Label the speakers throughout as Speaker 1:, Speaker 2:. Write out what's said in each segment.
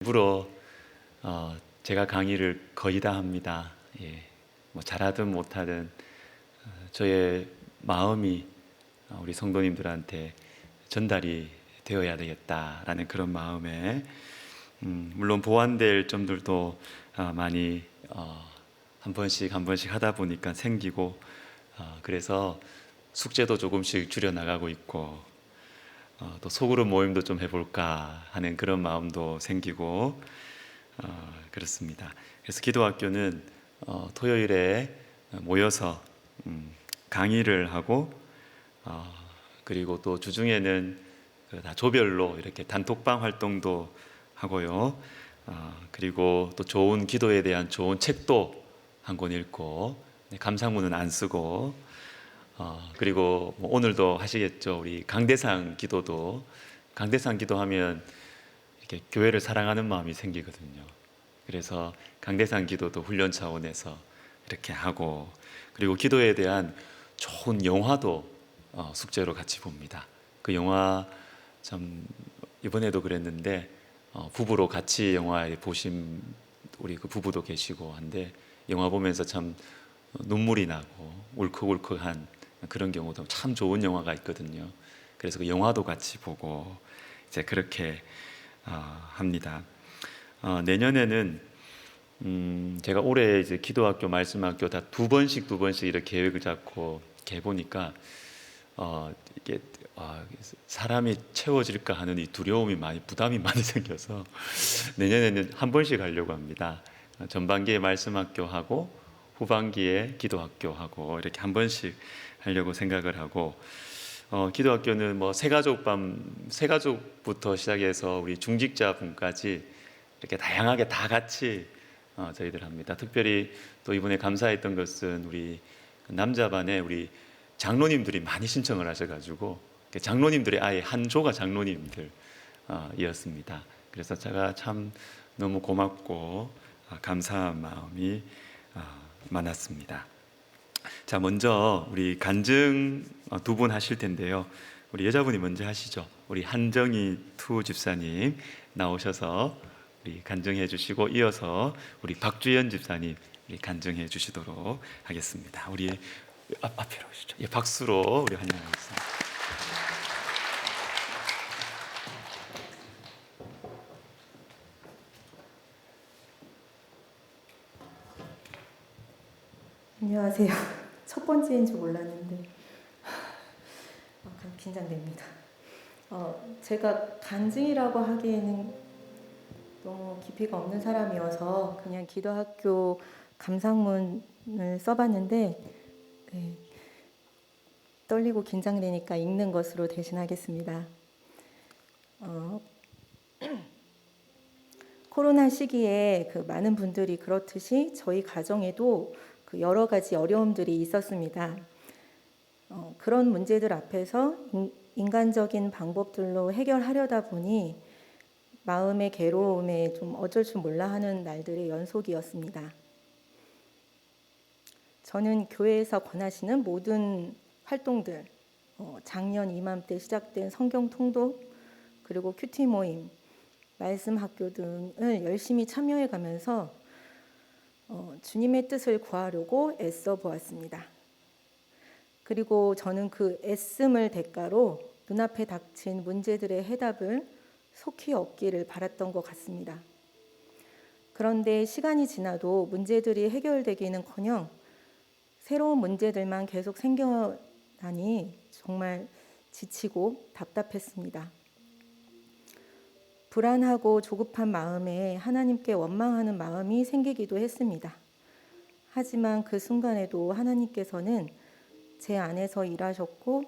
Speaker 1: 일부러 제가 강의를 거의 다 합니다. 뭐 잘하든 못하든 저의 마음이 우리 성도님들한테 전달이 되어야 되겠다라는 그런 마음에 물론 보완될 점들도 많이 한 번씩 하다 보니까 생기고 그래서 숙제도 조금씩 줄여 나가고 있고 또 소그룹 모임도 좀 해볼까 하는 그런 마음도 생기고 그렇습니다. 그래서 기도학교는 토요일에 모여서 강의를 하고 그리고 또 주중에는 다 조별로 이렇게 단톡방 활동도 하고요. 그리고 또 좋은 기도에 대한 좋은 책도 한 권 읽고 감상문은 안 쓰고 그리고 뭐 오늘도 하시겠죠. 우리 강대상 기도도 강대상 기도하면 이렇게 교회를 사랑하는 마음이 생기거든요. 그래서 강대상 기도도 훈련 차원에서 이렇게 하고 그리고 기도에 대한 좋은 영화도 숙제로 같이 봅니다. 그 영화 참 이번에도 그랬는데 부부로 같이 영화에 보신 우리 그 부부도 계시고 한데 영화 보면서 참 눈물이 나고 울컥울컥한 그런 경우도 참 좋은 영화가 있거든요. 그래서 그 영화도 같이 보고 이제 그렇게 합니다. 내년에는 제가 올해 이제 기도학교, 말씀학교 다 두 번씩 이렇게 계획을 잡고 이렇게 해보니까 이게 사람이 채워질까 하는 이 두려움이 부담이 많이 생겨서 내년에는 한 번씩 하려고 합니다. 전반기에 말씀학교 하고 후반기에 기도학교 하고 이렇게 한 번씩 하려고 생각을 하고 기도학교는 뭐 새가족부터 시작해서 우리 중직자분까지 이렇게 다양하게 다 같이 저희들 합니다. 특별히 또 이번에 감사했던 것은 우리 남자반에 우리 장로님들이 많이 신청을 하셔가지고 장로님들이 아예 한 조가 장로님들이었습니다. 그래서 제가 참 너무 고맙고 감사한 마음이 많았습니다. 자, 먼저 우리 간증 두 분 하실 텐데요. 우리 여자분이 먼저 하시죠. 우리 한정희 투 집사님 나오셔서 우리 간증해 주시고 이어서 우리 박주연 집사님 우리 간증해 주시도록 하겠습니다. 우리 앞으로 오시죠. 예, 박수로 우리 환영하겠습니다.
Speaker 2: 안녕하세요. 첫 번째인 줄 몰랐는데 긴장됩니다. 제가 간증이라고 하기에는 너무 깊이가 없는 사람이어서 그냥 기도학교 감상문을 써봤는데 떨리고 긴장되니까 읽는 것으로 대신하겠습니다. 코로나 시기에 그 많은 분들이 그렇듯이 저희 가정에도 그 여러 가지 어려움들이 있었습니다. 그런 문제들 앞에서 인간적인 방법들로 해결하려다 보니 마음의 괴로움에 좀 어쩔 줄 몰라 하는 날들의 연속이었습니다. 저는 교회에서 권하시는 모든 활동들, 작년 이맘때 시작된 성경 통독, 그리고 큐티 모임, 말씀 학교 등을 열심히 참여해 가면서 주님의 뜻을 구하려고 애써 보았습니다. 그리고 저는 그 애씀을 대가로 눈앞에 닥친 문제들의 해답을 속히 얻기를 바랐던 것 같습니다. 그런데 시간이 지나도 문제들이 해결되기는커녕 새로운 문제들만 계속 생겨나니 정말 지치고 답답했습니다. 불안하고 조급한 마음에 하나님께 원망하는 마음이 생기기도 했습니다. 하지만 그 순간에도 하나님께서는 제 안에서 일하셨고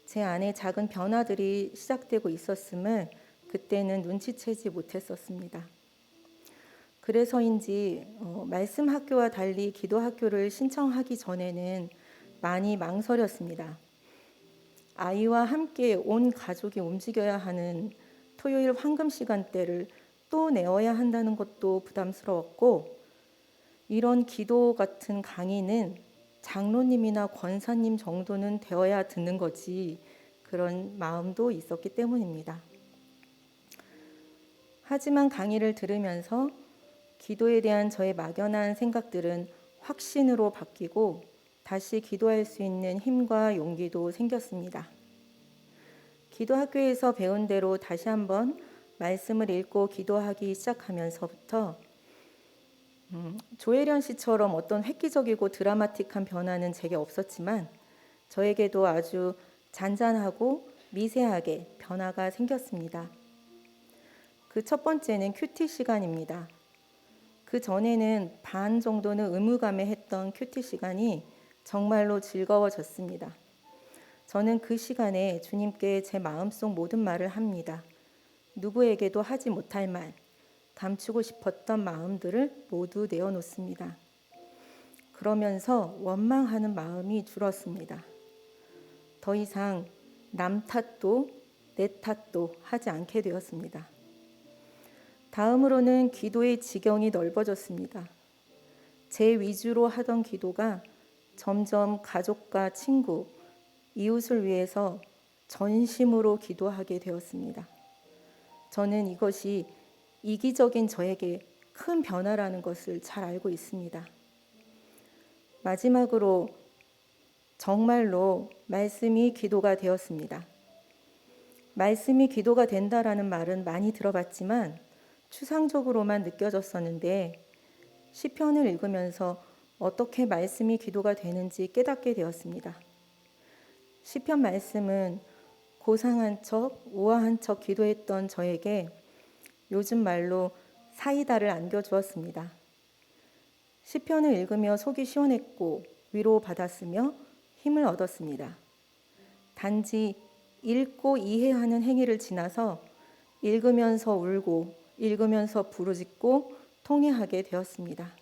Speaker 2: 제 안에 작은 변화들이 시작되고 있었음을 그때는 눈치채지 못했었습니다. 그래서인지 말씀 학교와 달리 기도 학교를 신청하기 전에는 많이 망설였습니다. 아이와 함께 온 가족이 움직여야 하는 토요일 황금 시간대를 또 내어야 한다는 것도 부담스러웠고 이런 기도 같은 강의는 장로님이나 권사님 정도는 되어야 듣는 거지 그런 마음도 있었기 때문입니다. 하지만 강의를 들으면서 기도에 대한 저의 막연한 생각들은 확신으로 바뀌고 다시 기도할 수 있는 힘과 용기도 생겼습니다. 기도학교에서 배운 대로 다시 한번 말씀을 읽고 기도하기 시작하면서부터 조혜련 씨처럼 어떤 획기적이고 드라마틱한 변화는 제게 없었지만 저에게도 아주 잔잔하고 미세하게 변화가 생겼습니다. 그 첫 번째는 큐티 시간입니다. 그 전에는 반 정도는 의무감에 했던 큐티 시간이 정말로 즐거워졌습니다. 저는 그 시간에 주님께 제 마음속 모든 말을 합니다. 누구에게도 하지 못할 말, 감추고 싶었던 마음들을 모두 내어놓습니다. 그러면서 원망하는 마음이 줄었습니다. 더 이상 남 탓도 내 탓도 하지 않게 되었습니다. 다음으로는 기도의 지경이 넓어졌습니다. 제 위주로 하던 기도가 점점 가족과 친구, 이웃을 위해서 전심으로 기도하게 되었습니다. 저는 이것이 이기적인 저에게 큰 변화라는 것을 잘 알고 있습니다. 마지막으로 정말로 말씀이 기도가 되었습니다. 말씀이 기도가 된다라는 말은 많이 들어봤지만 추상적으로만 느껴졌었는데 시편을 읽으면서 어떻게 말씀이 기도가 되는지 깨닫게 되었습니다. 시편 말씀은 고상한 척, 우아한 척 기도했던 저에게 요즘 말로 사이다를 안겨주었습니다. 시편을 읽으며 속이 시원했고 위로받았으며 힘을 얻었습니다. 단지 읽고 이해하는 행위를 지나서 읽으면서 울고 읽으면서 부르짖고 통회하게 되었습니다.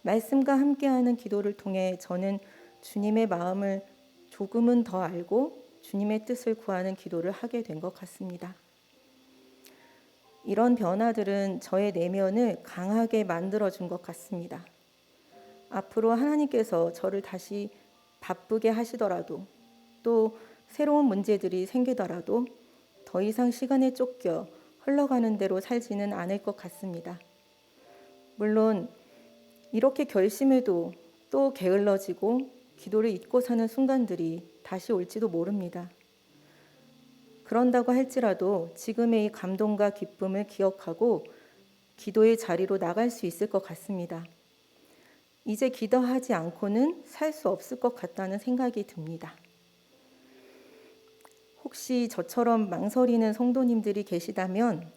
Speaker 2: 말씀과 함께하는 기도를 통해 저는 주님의 마음을 조금은 더 알고 주님의 뜻을 구하는 기도를 하게 된 것 같습니다. 이런 변화들은 저의 내면을 강하게 만들어준 것 같습니다. 앞으로 하나님께서 저를 다시 바쁘게 하시더라도 또 새로운 문제들이 생기더라도 더 이상 시간에 쫓겨 흘러가는 대로 살지는 않을 것 같습니다. 물론 이렇게 결심해도 또 게을러지고 기도를 잊고 사는 순간들이 다시 올지도 모릅니다. 그런다고 할지라도 지금의 이 감동과 기쁨을 기억하고 기도의 자리로 나갈 수 있을 것 같습니다. 이제 기도하지 않고는 살 수 없을 것 같다는 생각이 듭니다. 혹시 저처럼 망설이는 성도님들이 계시다면,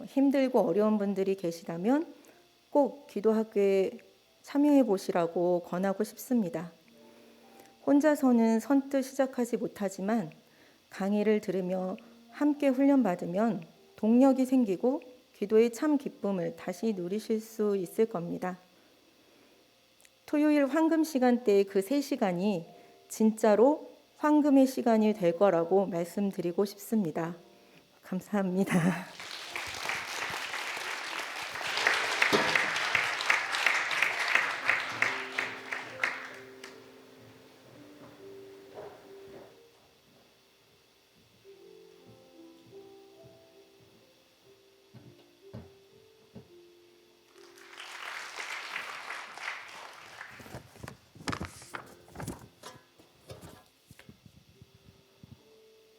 Speaker 2: 힘들고 어려운 분들이 계시다면 꼭 기도학교에 참여해 보시라고 권하고 싶습니다. 혼자서는 선뜻 시작하지 못하지만 강의를 들으며 함께 훈련받으면 동력이 생기고 기도의 참 기쁨을 다시 누리실 수 있을 겁니다. 토요일 황금 시간대의 그 3시간이 진짜로 황금의 시간이 될 거라고 말씀드리고 싶습니다. 감사합니다.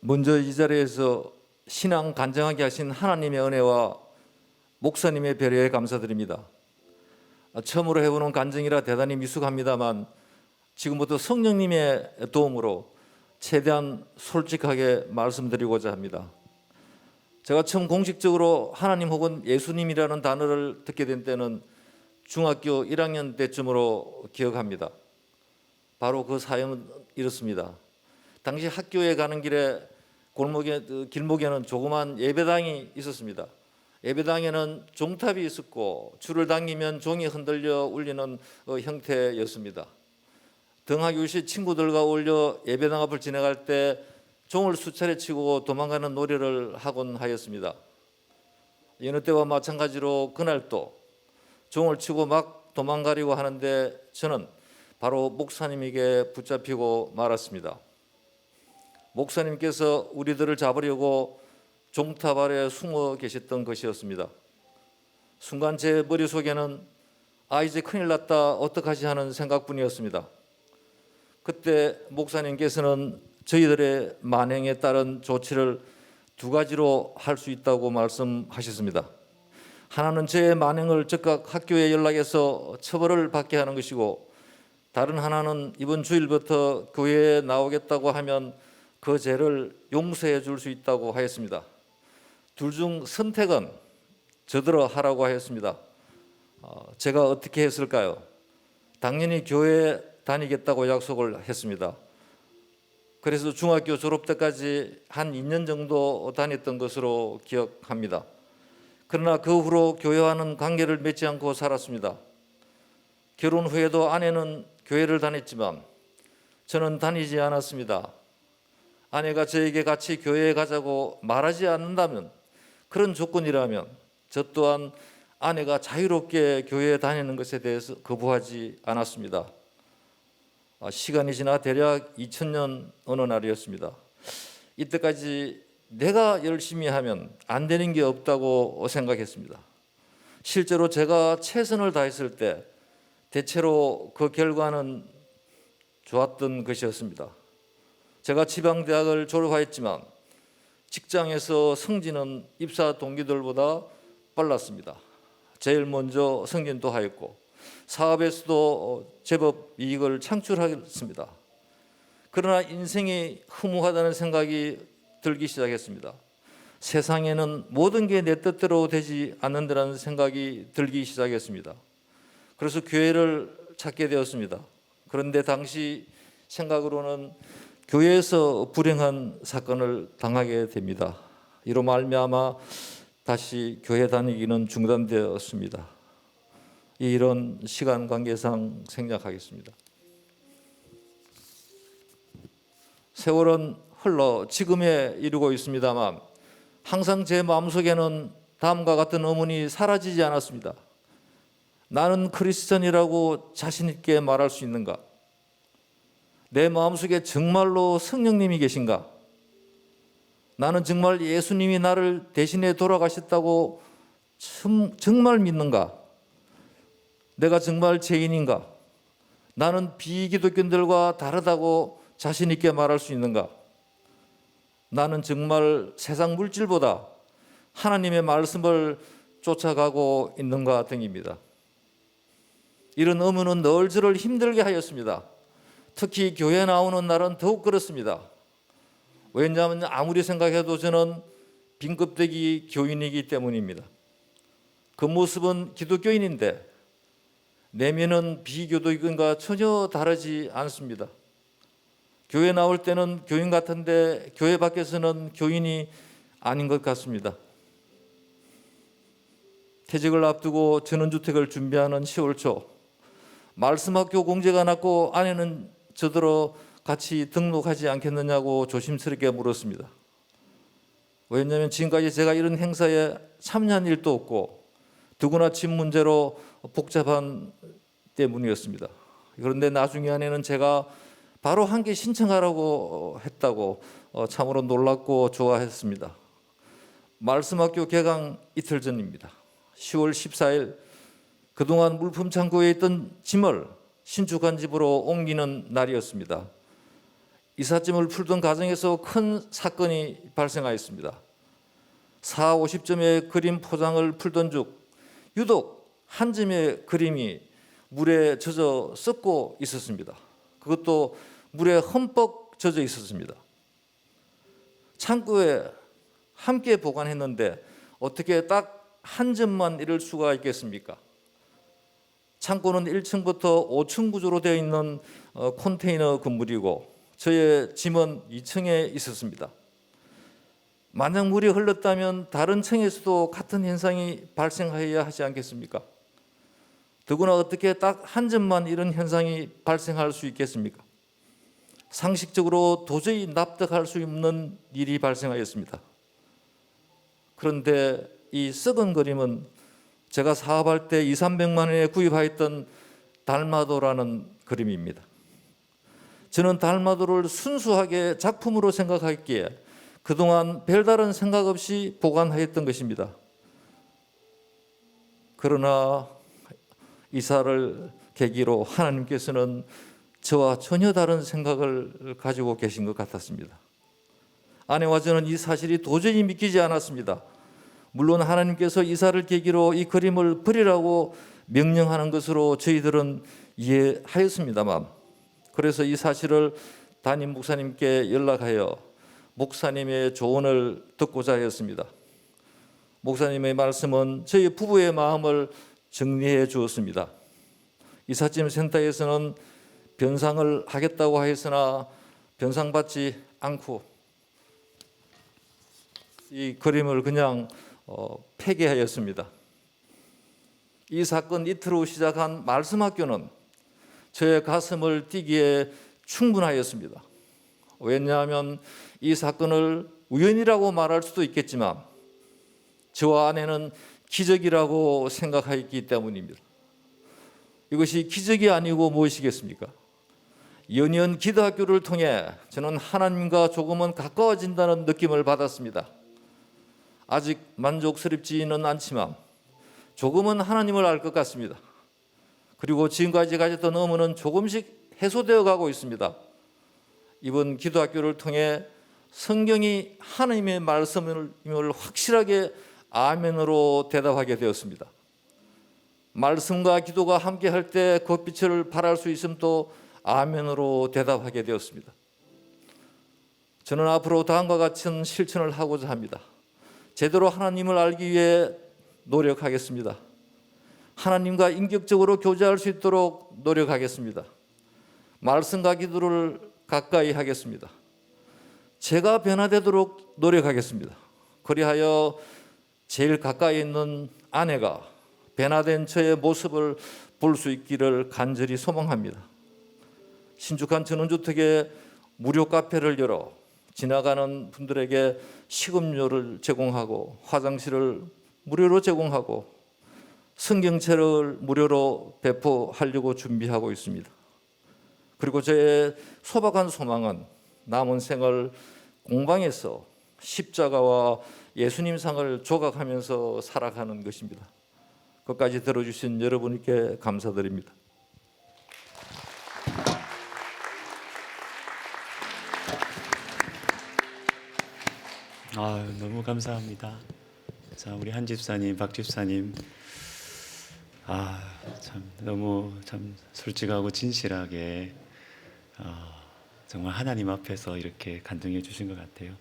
Speaker 3: 먼저 이 자리에서 신앙 간증하게 하신 하나님의 은혜와 목사님의 배려에 감사드립니다. 처음으로 해보는 간증이라 대단히 미숙합니다만 지금부터 성령님의 도움으로 최대한 솔직하게 말씀드리고자 합니다. 제가 처음 공식적으로 하나님 혹은 예수님이라는 단어를 듣게 된 때는 중학교 1학년 때쯤으로 기억합니다. 바로 그 사연은 이렇습니다. 당시 학교에 가는 길에 길목에는 조그만 예배당이 있었습니다. 예배당에는 종탑이 있었고 줄을 당기면 종이 흔들려 울리는 형태였습니다. 등하교 시 친구들과 어울려 예배당 앞을 지나갈 때 종을 수차례 치고 도망가는 놀이를 하곤 하였습니다. 여느 때와 마찬가지로 그날도 종을 치고 막 도망가려고 하는데 저는 바로 목사님에게 붙잡히고 말았습니다. 목사님께서 우리들을 잡으려고 종탑 아래 숨어 계셨던 것이었습니다. 순간 제 머릿속에는 이제 큰일 났다 어떡하지 하는 생각뿐이었습니다. 그때 목사님께서는 저희들의 만행에 따른 조치를 두 가지로 할 수 있다고 말씀하셨습니다. 하나는 저의 만행을 즉각 학교에 연락해서 처벌을 받게 하는 것이고, 다른 하나는 이번 주일부터 교회에 나오겠다고 하면 그 죄를 용서해 줄 수 있다고 하였습니다. 둘 중 선택은 저더러 하라고 하였습니다. 제가 어떻게 했을까요? 당연히 교회에 다니겠다고 약속을 했습니다. 그래서 중학교 졸업 때까지 한 2년 정도 다녔던 것으로 기억합니다. 그러나 그 후로 교회와는 관계를 맺지 않고 살았습니다. 결혼 후에도 아내는 교회를 다녔지만 저는 다니지 않았습니다. 아내가 저에게 같이 교회에 가자고 말하지 않는다면, 그런 조건이라면 저 또한 아내가 자유롭게 교회에 다니는 것에 대해서 거부하지 않았습니다. 시간이 지나 대략 2000년 어느 날이었습니다. 이때까지 내가 열심히 하면 안 되는 게 없다고 생각했습니다. 실제로 제가 최선을 다했을 때 대체로 그 결과는 좋았던 것이었습니다. 제가 지방대학을 졸업하였지만 직장에서 승진은 입사 동기들보다 빨랐습니다. 제일 먼저 승진도 하였고 사업에서도 제법 이익을 창출하였습니다. 그러나 인생이 허무하다는 생각이 들기 시작했습니다. 세상에는 모든 게 내 뜻대로 되지 않는다는 생각이 들기 시작했습니다. 그래서 교회를 찾게 되었습니다. 그런데 당시 생각으로는 교회에서 불행한 사건을 당하게 됩니다. 이로 말미암아 다시 교회 다니기는 중단되었습니다. 이런 시간 관계상 생략하겠습니다. 세월은 흘러 지금에 이르고 있습니다만 항상 제 마음속에는 다음과 같은 의문이 사라지지 않았습니다. 나는 크리스천이라고 자신 있게 말할 수 있는가? 내 마음속에 정말로 성령님이 계신가? 나는 정말 예수님이 나를 대신해 돌아가셨다고 정말 믿는가? 내가 정말 죄인인가? 나는 비기독교인들과 다르다고 자신 있게 말할 수 있는가? 나는 정말 세상 물질보다 하나님의 말씀을 쫓아가고 있는가 등입니다. 이런 의문은 늘 저를 힘들게 하였습니다. 특히 교회에 나오는 날은 더욱 그렇습니다. 왜냐하면 아무리 생각해도 저는 빈껍데기 교인이기 때문입니다. 그 모습은 기독교인인데 내면은 비기독교인과 전혀 다르지 않습니다. 교회 나올 때는 교인 같은데 교회 밖에서는 교인이 아닌 것 같습니다. 퇴직을 앞두고 전원주택을 준비하는 10월 초, 말씀학교 공제가 났고 아내는 저더러 같이 등록하지 않겠느냐고 조심스럽게 물었습니다. 왜냐하면 지금까지 제가 이런 행사에 참여한 일도 없고 더구나 집 문제로 복잡한 때문이었습니다. 그런데 나중에 아내는 제가 바로 함께 신청하라고 했다고 참으로 놀랐고 좋아했습니다. 말씀학교 개강 이틀 전입니다. 10월 14일 그동안 물품 창고에 있던 짐을 신축한 집으로 옮기는 날이었습니다. 이삿짐을 풀던 과정에서 큰 사건이 발생하였습니다. 40-50점의 그림 포장을 풀던 중 유독 한 점의 그림이 물에 젖어 썩고 있었습니다. 그것도 물에 흠뻑 젖어 있었습니다. 창고에 함께 보관했는데 어떻게 딱 한 점만 이럴 수가 있겠습니까? 창고는 1층부터 5층 구조로 되어 있는 컨테이너 건물이고 저의 짐은 2층에 있었습니다. 만약 물이 흘렀다면 다른 층에서도 같은 현상이 발생하여야 하지 않겠습니까? 더구나 어떻게 딱 한 점만 이런 현상이 발생할 수 있겠습니까? 상식적으로 도저히 납득할 수 없는 일이 발생하였습니다. 그런데 이 썩은 그림은 제가 사업할 때 200~300만 원에 구입하였던 달마도라는 그림입니다. 저는 달마도를 순수하게 작품으로 생각했기에 그동안 별다른 생각 없이 보관하였던 것입니다. 그러나 이사를 계기로 하나님께서는 저와 전혀 다른 생각을 가지고 계신 것 같았습니다. 아내와 저는 이 사실이 도저히 믿기지 않았습니다. 물론 하나님께서 이사를 계기로 이 그림을 버리라고 명령하는 것으로 저희들은 이해하였습니다만, 그래서 이 사실을 담임 목사님께 연락하여 목사님의 조언을 듣고자 하였습니다. 목사님의 말씀은 저희 부부의 마음을 정리해 주었습니다. 이삿짐 센터에서는 변상을 하겠다고 하였으나 변상받지 않고 이 그림을 그냥 폐기하였습니다. 이 사건 이틀 후 시작한 말씀학교는 저의 가슴을 뛰기에 충분하였습니다. 왜냐하면 이 사건을 우연이라고 말할 수도 있겠지만 저와 아내는 기적이라고 생각하였기 때문입니다. 이것이 기적이 아니고 무엇이겠습니까? 연이은 기도학교를 통해 저는 하나님과 조금은 가까워진다는 느낌을 받았습니다. 아직 만족스럽지는 않지만 조금은 하나님을 알 것 같습니다. 그리고 지금까지 가졌던 의문은 조금씩 해소되어 가고 있습니다. 이번 기도학교를 통해 성경이 하나님의 말씀임을 확실하게 아멘으로 대답하게 되었습니다. 말씀과 기도가 함께할 때 그 빛을 발할 수 있음도 아멘으로 대답하게 되었습니다. 저는 앞으로 다음과 같은 실천을 하고자 합니다. 제대로 하나님을 알기 위해 노력하겠습니다. 하나님과 인격적으로 교제할 수 있도록 노력하겠습니다. 말씀과 기도를 가까이 하겠습니다. 제가 변화되도록 노력하겠습니다. 그리하여 제일 가까이 있는 아내가 변화된 저의 모습을 볼 수 있기를 간절히 소망합니다. 신축한 전원주택에 무료 카페를 열어 지나가는 분들에게 식음료를 제공하고 화장실을 무료로 제공하고 성경책을 무료로 배포하려고 준비하고 있습니다. 그리고 저의 소박한 소망은 남은 생을 공방에서 십자가와 예수님상을 조각하면서 살아가는 것입니다. 끝까지 들어주신 여러분께 감사드립니다.
Speaker 1: 너무 감사합니다. 자, 우리 한 집사님, 박 집사님, 참 너무 참 솔직하고 진실하게 정말 하나님 앞에서 이렇게 간증해 주신 것 같아요.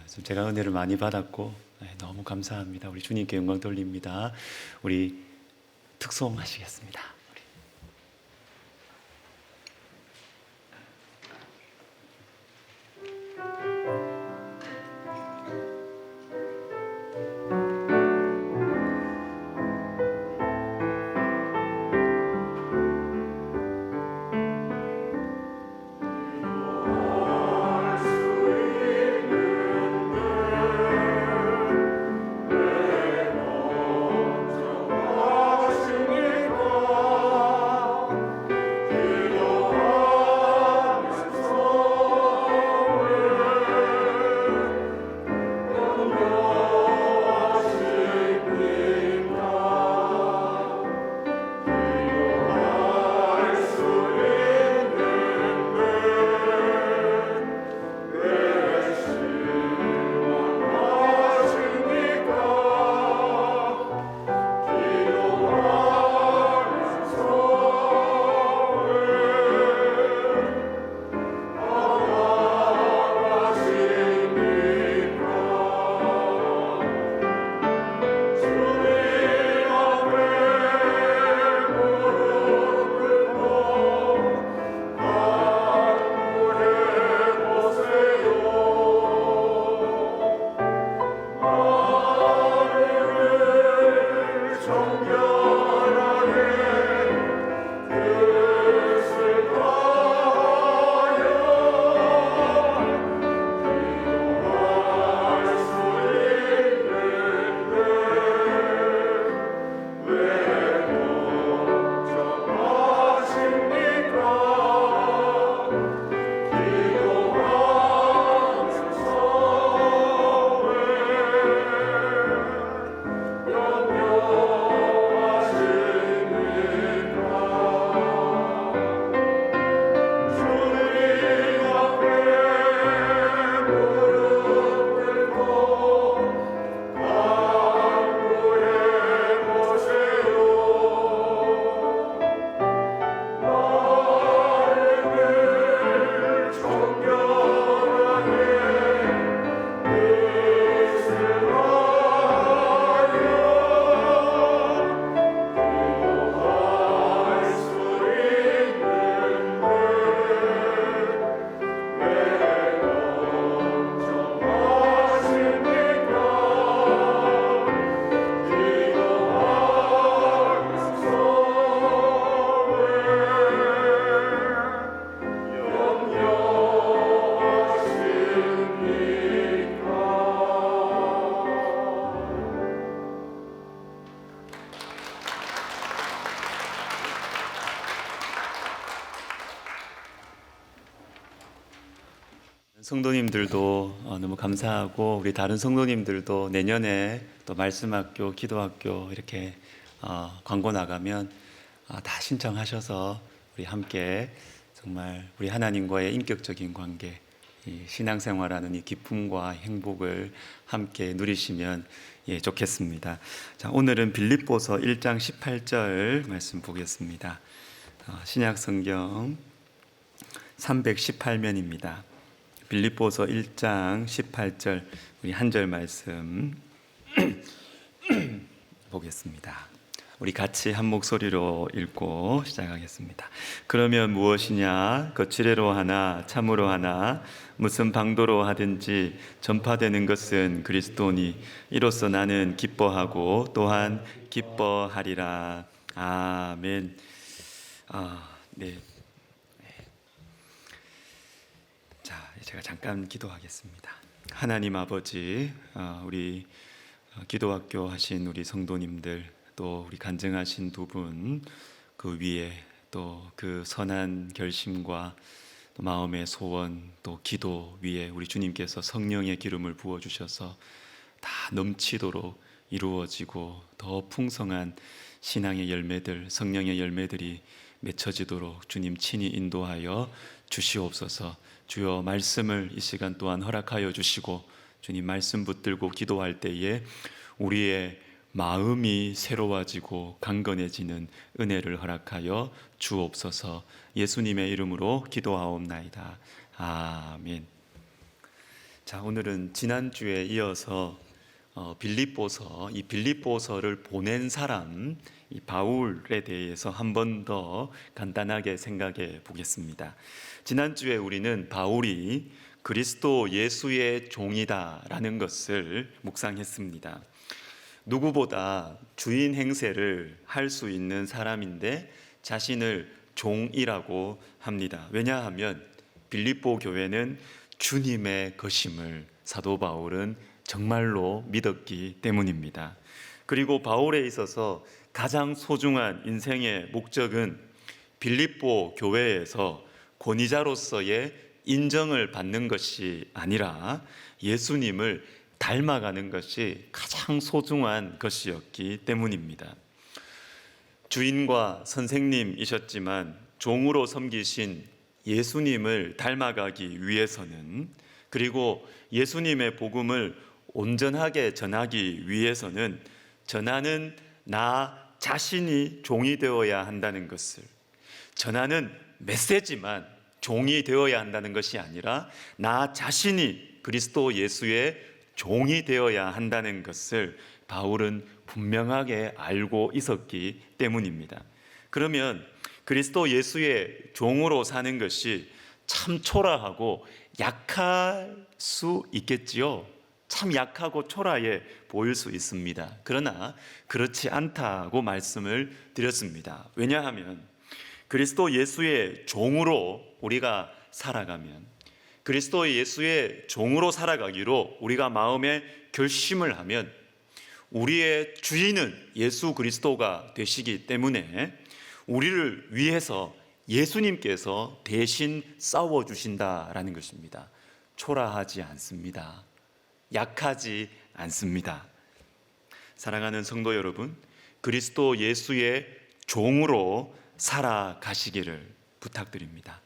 Speaker 1: 좀 제가 은혜를 많이 받았고 너무 감사합니다. 우리 주님께 영광 돌립니다. 우리 특송 하시겠습니다.
Speaker 4: 오
Speaker 1: 성도님들도 너무 감사하고 우리 다른 성도님들도 내년에 또 말씀학교, 기도학교 이렇게 광고 나가면 다 신청하셔서 우리 함께 정말 우리 하나님과의 인격적인 관계, 이 신앙생활하는 이 기쁨과 행복을 함께 누리시면 좋겠습니다. 자, 오늘은 빌립보서 1장 18절 말씀 보겠습니다. 신약성경 318면입니다. 빌립보서 1장 18절 우리 한 절 말씀 보겠습니다. 우리 같이 한 목소리로 읽고 시작하겠습니다. 그러면 무엇이냐? 거칠애로 하나 참으로 하나 무슨 방도로 하든지 전파되는 것은 그리스도니 이로써 나는 기뻐하고 또한 기뻐하리라. 아멘. 네. 자, 제가 잠깐 기도하겠습니다. 하나님 아버지, 우리 기도학교 하신 우리 성도님들, 또 우리 간증하신 두 분, 그 위에 또 그 선한 결심과 또 마음의 소원, 또 기도 위에 우리 주님께서 성령의 기름을 부어 주셔서 다 넘치도록 이루어지고 더 풍성한 신앙의 열매들, 성령의 열매들이 맺혀지도록 주님 친히 인도하여 주시옵소서. 주여, 말씀을 이 시간 또한 허락하여 주시고 주님 말씀 붙들고 기도할 때에 우리의 마음이 새로워지고 강건해지는 은혜를 허락하여 주옵소서. 예수님의 이름으로 기도하옵나이다. 아멘. 자, 오늘은 지난주에 이어서 빌립보서, 이 빌립보서를 보낸 사람, 이 바울에 대해서 한 번 더 간단하게 생각해 보겠습니다. 지난주에 우리는 바울이 그리스도 예수의 종이다라는 것을 묵상했습니다. 누구보다 주인 행세를 할 수 있는 사람인데 자신을 종이라고 합니다. 왜냐하면 빌립보 교회는 주님의 것임을 사도 바울은 정말로 믿었기 때문입니다. 그리고 바울에 있어서 가장 소중한 인생의 목적은 빌립보 교회에서 권위자로서의 인정을 받는 것이 아니라 예수님을 닮아가는 것이 가장 소중한 것이었기 때문입니다. 주인과 선생님이셨지만 종으로 섬기신 예수님을 닮아가기 위해서는, 그리고 예수님의 복음을 온전하게 전하기 위해서는 전하는 나 자신이 종이 되어야 한다는 것을, 전하는 메시지만 종이 되어야 한다는 것이 아니라 나 자신이 그리스도 예수의 종이 되어야 한다는 것을 바울은 분명하게 알고 있었기 때문입니다. 그러면 그리스도 예수의 종으로 사는 것이 참 초라하고 약할 수 있겠지요. 참 약하고 초라해 보일 수 있습니다. 그러나 그렇지 않다고 말씀을 드렸습니다. 왜냐하면 그리스도 예수의 종으로 우리가 살아가면, 그리스도 예수의 종으로 살아가기로 우리가 마음에 결심을 하면 우리의 주인은 예수 그리스도가 되시기 때문에 우리를 위해서 예수님께서 대신 싸워주신다라는 것입니다. 초라하지 않습니다. 약하지 않습니다. 사랑하는 성도 여러분, 그리스도 예수의 종으로 살아가시기를 부탁드립니다.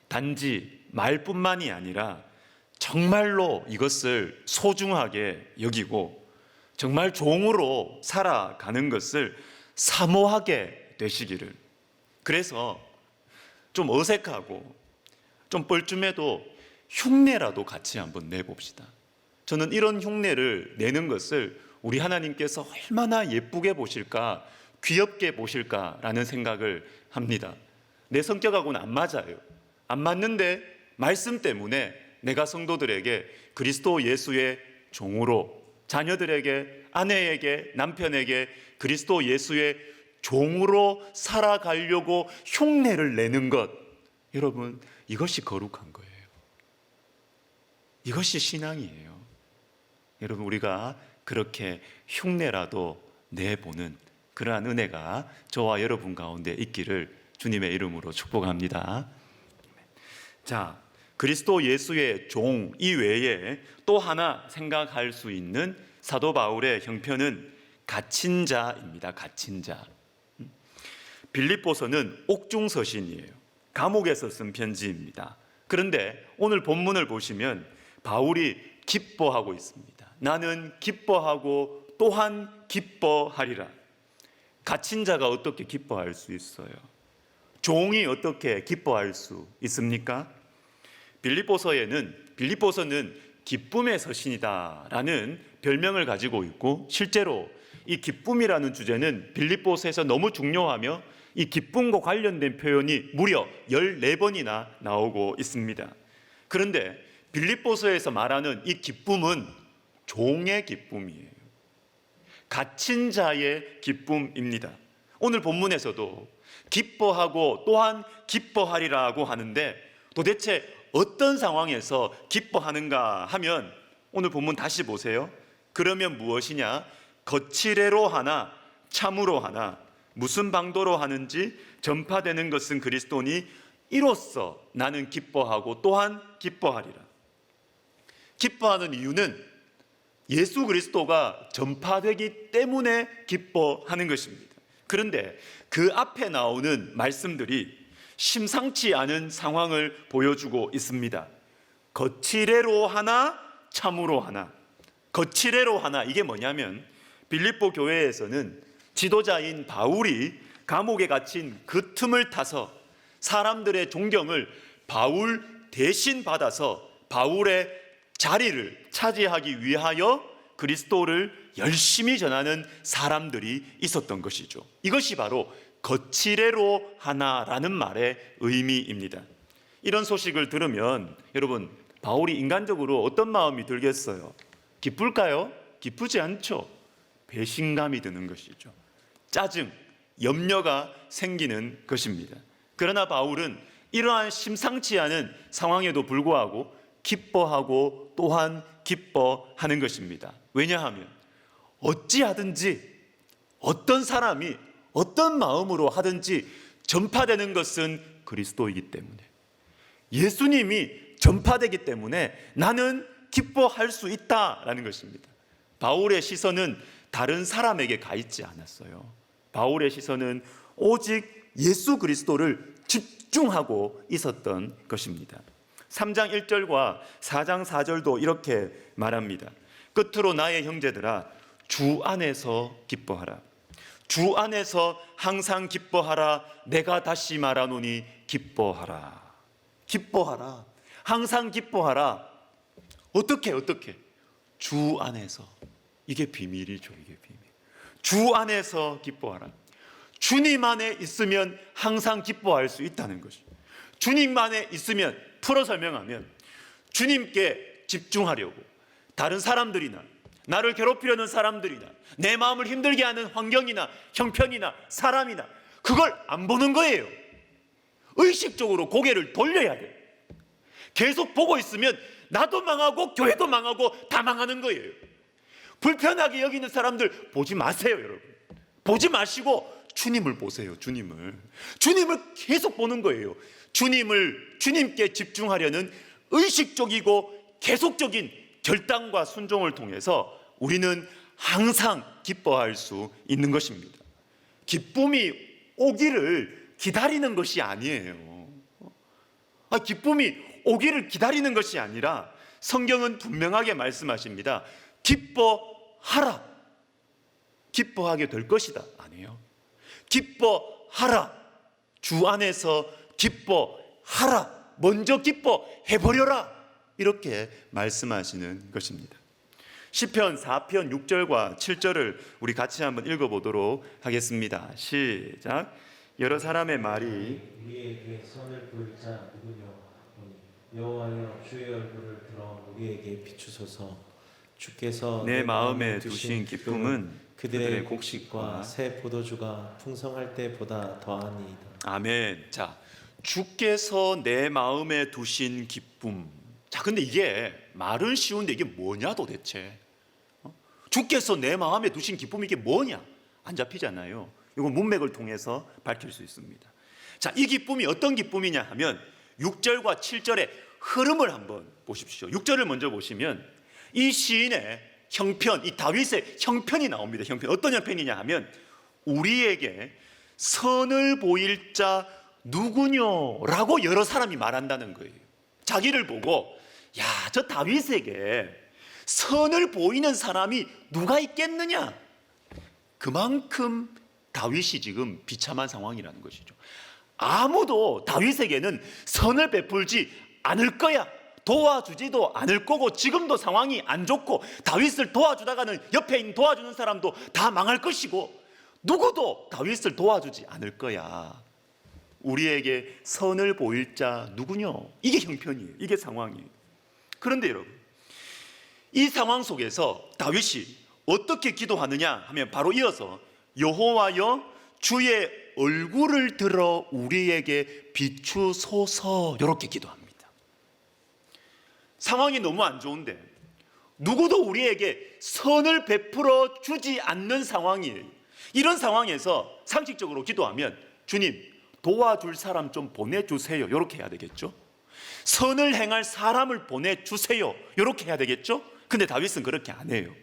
Speaker 1: 단지 말뿐만이 아니라 정말로 이것을 소중하게 여기고 정말 종으로 살아가는 것을 사모하게 되시기를. 그래서 좀 어색하고 좀 뻘쭘해도 흉내라도 같이 한번 내봅시다. 저는 이런 흉내를 내는 것을 우리 하나님께서 얼마나 예쁘게 보실까, 귀엽게 보실까라는 생각을 합니다. 내 성격하고는 안 맞아요. 안 맞는데 말씀 때문에 내가 성도들에게 그리스도 예수의 종으로, 자녀들에게, 아내에게, 남편에게 그리스도 예수의 종으로 살아가려고 흉내를 내는 것, 여러분, 이것이 거룩한 거예요. 이것이 신앙이에요. 여러분, 우리가 그렇게 흉내라도 내보는 그러한 은혜가 저와 여러분 가운데 있기를 주님의 이름으로 축복합니다. 자, 그리스도 예수의 종 이외에 또 하나 생각할 수 있는 사도 바울의 형편은 갇힌 자입니다. 갇힌 자. 빌립보서는 옥중서신이에요. 감옥에서 쓴 편지입니다. 그런데 오늘 본문을 보시면 바울이 기뻐하고 있습니다. 나는 기뻐하고 또한 기뻐하리라. 갇힌 자가 어떻게 기뻐할 수 있어요? 종이 어떻게 기뻐할 수 있습니까? 빌립보서는 기쁨의 서신이다라는 별명을 가지고 있고, 실제로 이 기쁨이라는 주제는 빌립보서에서 너무 중요하며 이 기쁨과 관련된 표현이 무려 14번이나 나오고 있습니다. 그런데 빌립보서에서 말하는 이 기쁨은 종의 기쁨이에요. 갇힌 자의 기쁨입니다. 오늘 본문에서도 기뻐하고 또한 기뻐하리라고 하는데, 도대체 어떤 상황에서 기뻐하는가 하면 오늘 본문 다시 보세요. 그러면 무엇이냐? 거칠애로 하나 참으로 하나 무슨 방도로 하는지 전파되는 것은 그리스도니 이로써 나는 기뻐하고 또한 기뻐하리라. 기뻐하는 이유는 예수 그리스도가 전파되기 때문에 기뻐하는 것입니다. 그런데 그 앞에 나오는 말씀들이 심상치 않은 상황을 보여주고 있습니다. 거칠애로 하나 참으로 하나. 거칠애로 하나, 이게 뭐냐면 빌립보 교회에서는 지도자인 바울이 감옥에 갇힌 그 틈을 타서 사람들의 존경을 바울 대신 받아서 바울의 자리를 차지하기 위하여 그리스도를 열심히 전하는 사람들이 있었던 것이죠. 이것이 바로 거칠애로 하나라는 말의 의미입니다. 이런 소식을 들으면 여러분, 바울이 인간적으로 어떤 마음이 들겠어요? 기쁠까요? 기쁘지 않죠. 배신감이 드는 것이죠. 짜증, 염려가 생기는 것입니다. 그러나 바울은 이러한 심상치 않은 상황에도 불구하고 기뻐하고 또한 기뻐하는 것입니다. 왜냐하면 어찌하든지 어떤 사람이 어떤 마음으로 하든지 전파되는 것은 그리스도이기 때문에, 예수님이 전파되기 때문에 나는 기뻐할 수 있다라는 것입니다. 바울의 시선은 다른 사람에게 가 있지 않았어요. 바울의 시선은 오직 예수 그리스도를 집중하고 있었던 것입니다. 3장 1절과 4장 4절도 이렇게 말합니다. 끝으로 나의 형제들아, 주 안에서 기뻐하라. 주 안에서 항상 기뻐하라. 내가 다시 말하노니 기뻐하라. 기뻐하라. 항상 기뻐하라. 어떻게? 주 안에서. 이게 비밀이죠. 이게 비밀. 주 안에서 기뻐하라. 주님 안에 있으면 항상 기뻐할 수 있다는 것이죠. 주님 안에 있으면, 풀어 설명하면, 주님께 집중하려고 다른 사람들이나 나를 괴롭히려는 사람들이나 내 마음을 힘들게 하는 환경이나 형편이나 사람이나 그걸 안 보는 거예요. 의식적으로 고개를 돌려야 돼요. 계속 보고 있으면 나도 망하고 교회도 망하고 다 망하는 거예요. 불편하게 여기는 사람들 보지 마세요, 여러분. 보지 마시고 주님을 보세요. 주님을 계속 보는 거예요. 주님께 집중하려는 의식적이고 계속적인 결단과 순종을 통해서 우리는 항상 기뻐할 수 있는 것입니다. 기쁨이 오기를 기다리는 것이 아니에요. 기쁨이 오기를 기다리는 것이 아니라 성경은 분명하게 말씀하십니다. 기뻐하라. 기뻐하게 될 것이다. 아니에요. 기뻐하라. 주 안에서 기뻐하라. 먼저 기뻐해버려라. 이렇게 말씀하시는 것입니다. 시편 4편 6절과 7절을 우리 같이 한번 읽어보도록 하겠습니다. 시작. 여러 사람의 말이
Speaker 4: 우리에게 선을 보일 자 누구냐 하니 여호와여 주의 얼굴을 들어 우리에게 비추소서. 주께서
Speaker 1: 내 마음에 두신 기쁨은
Speaker 4: 그들의 곡식과 새 포도주가 풍성할 때보다 더하니이다.
Speaker 1: 아멘. 자, 주께서 내 마음에 두신 기쁨. 자, 근데 이게 말은 쉬운데 이게 뭐냐 도대체? 주께서 내 마음에 두신 기쁨이 이게 뭐냐? 안 잡히잖아요. 이건 문맥을 통해서 밝힐 수 있습니다. 자, 이 기쁨이 어떤 기쁨이냐 하면 6절과 7절에 흐름을 한번 보십시오. 6절을 먼저 보시면 이 시인의 형편, 이 다윗의 형편이 나옵니다. 형편. 어떤 형편이냐 하면 우리에게 선을 보일 자 누구뇨라고 여러 사람이 말한다는 거예요. 자기를 보고 야, 저 다윗에게 선을 보이는 사람이 누가 있겠느냐. 그만큼 다윗이 지금 비참한 상황이라는 것이죠. 아무도 다윗에게는 선을 베풀지 않을 거야. 도와주지도 않을 거고, 지금도 상황이 안 좋고 다윗을 도와주다가는 옆에 있는 도와주는 사람도 다 망할 것이고 누구도 다윗을 도와주지 않을 거야. 우리에게 선을 보일 자 누구뇨? 이게 형편이에요. 이게 상황이에요. 그런데 여러분, 이 상황 속에서 다윗이 어떻게 기도하느냐 하면 바로 이어서 여호와여 주의 얼굴을 들어 우리에게 비추소서, 이렇게 기도합니다. 상황이 너무 안 좋은데 누구도 우리에게 선을 베풀어 주지 않는 상황이에요. 이런 상황에서 상식적으로 기도하면 주님 도와줄 사람 좀 보내주세요, 이렇게 해야 되겠죠. 선을 행할 사람을 보내주세요, 이렇게 해야 되겠죠. 근데 다윗은 그렇게 안 해요.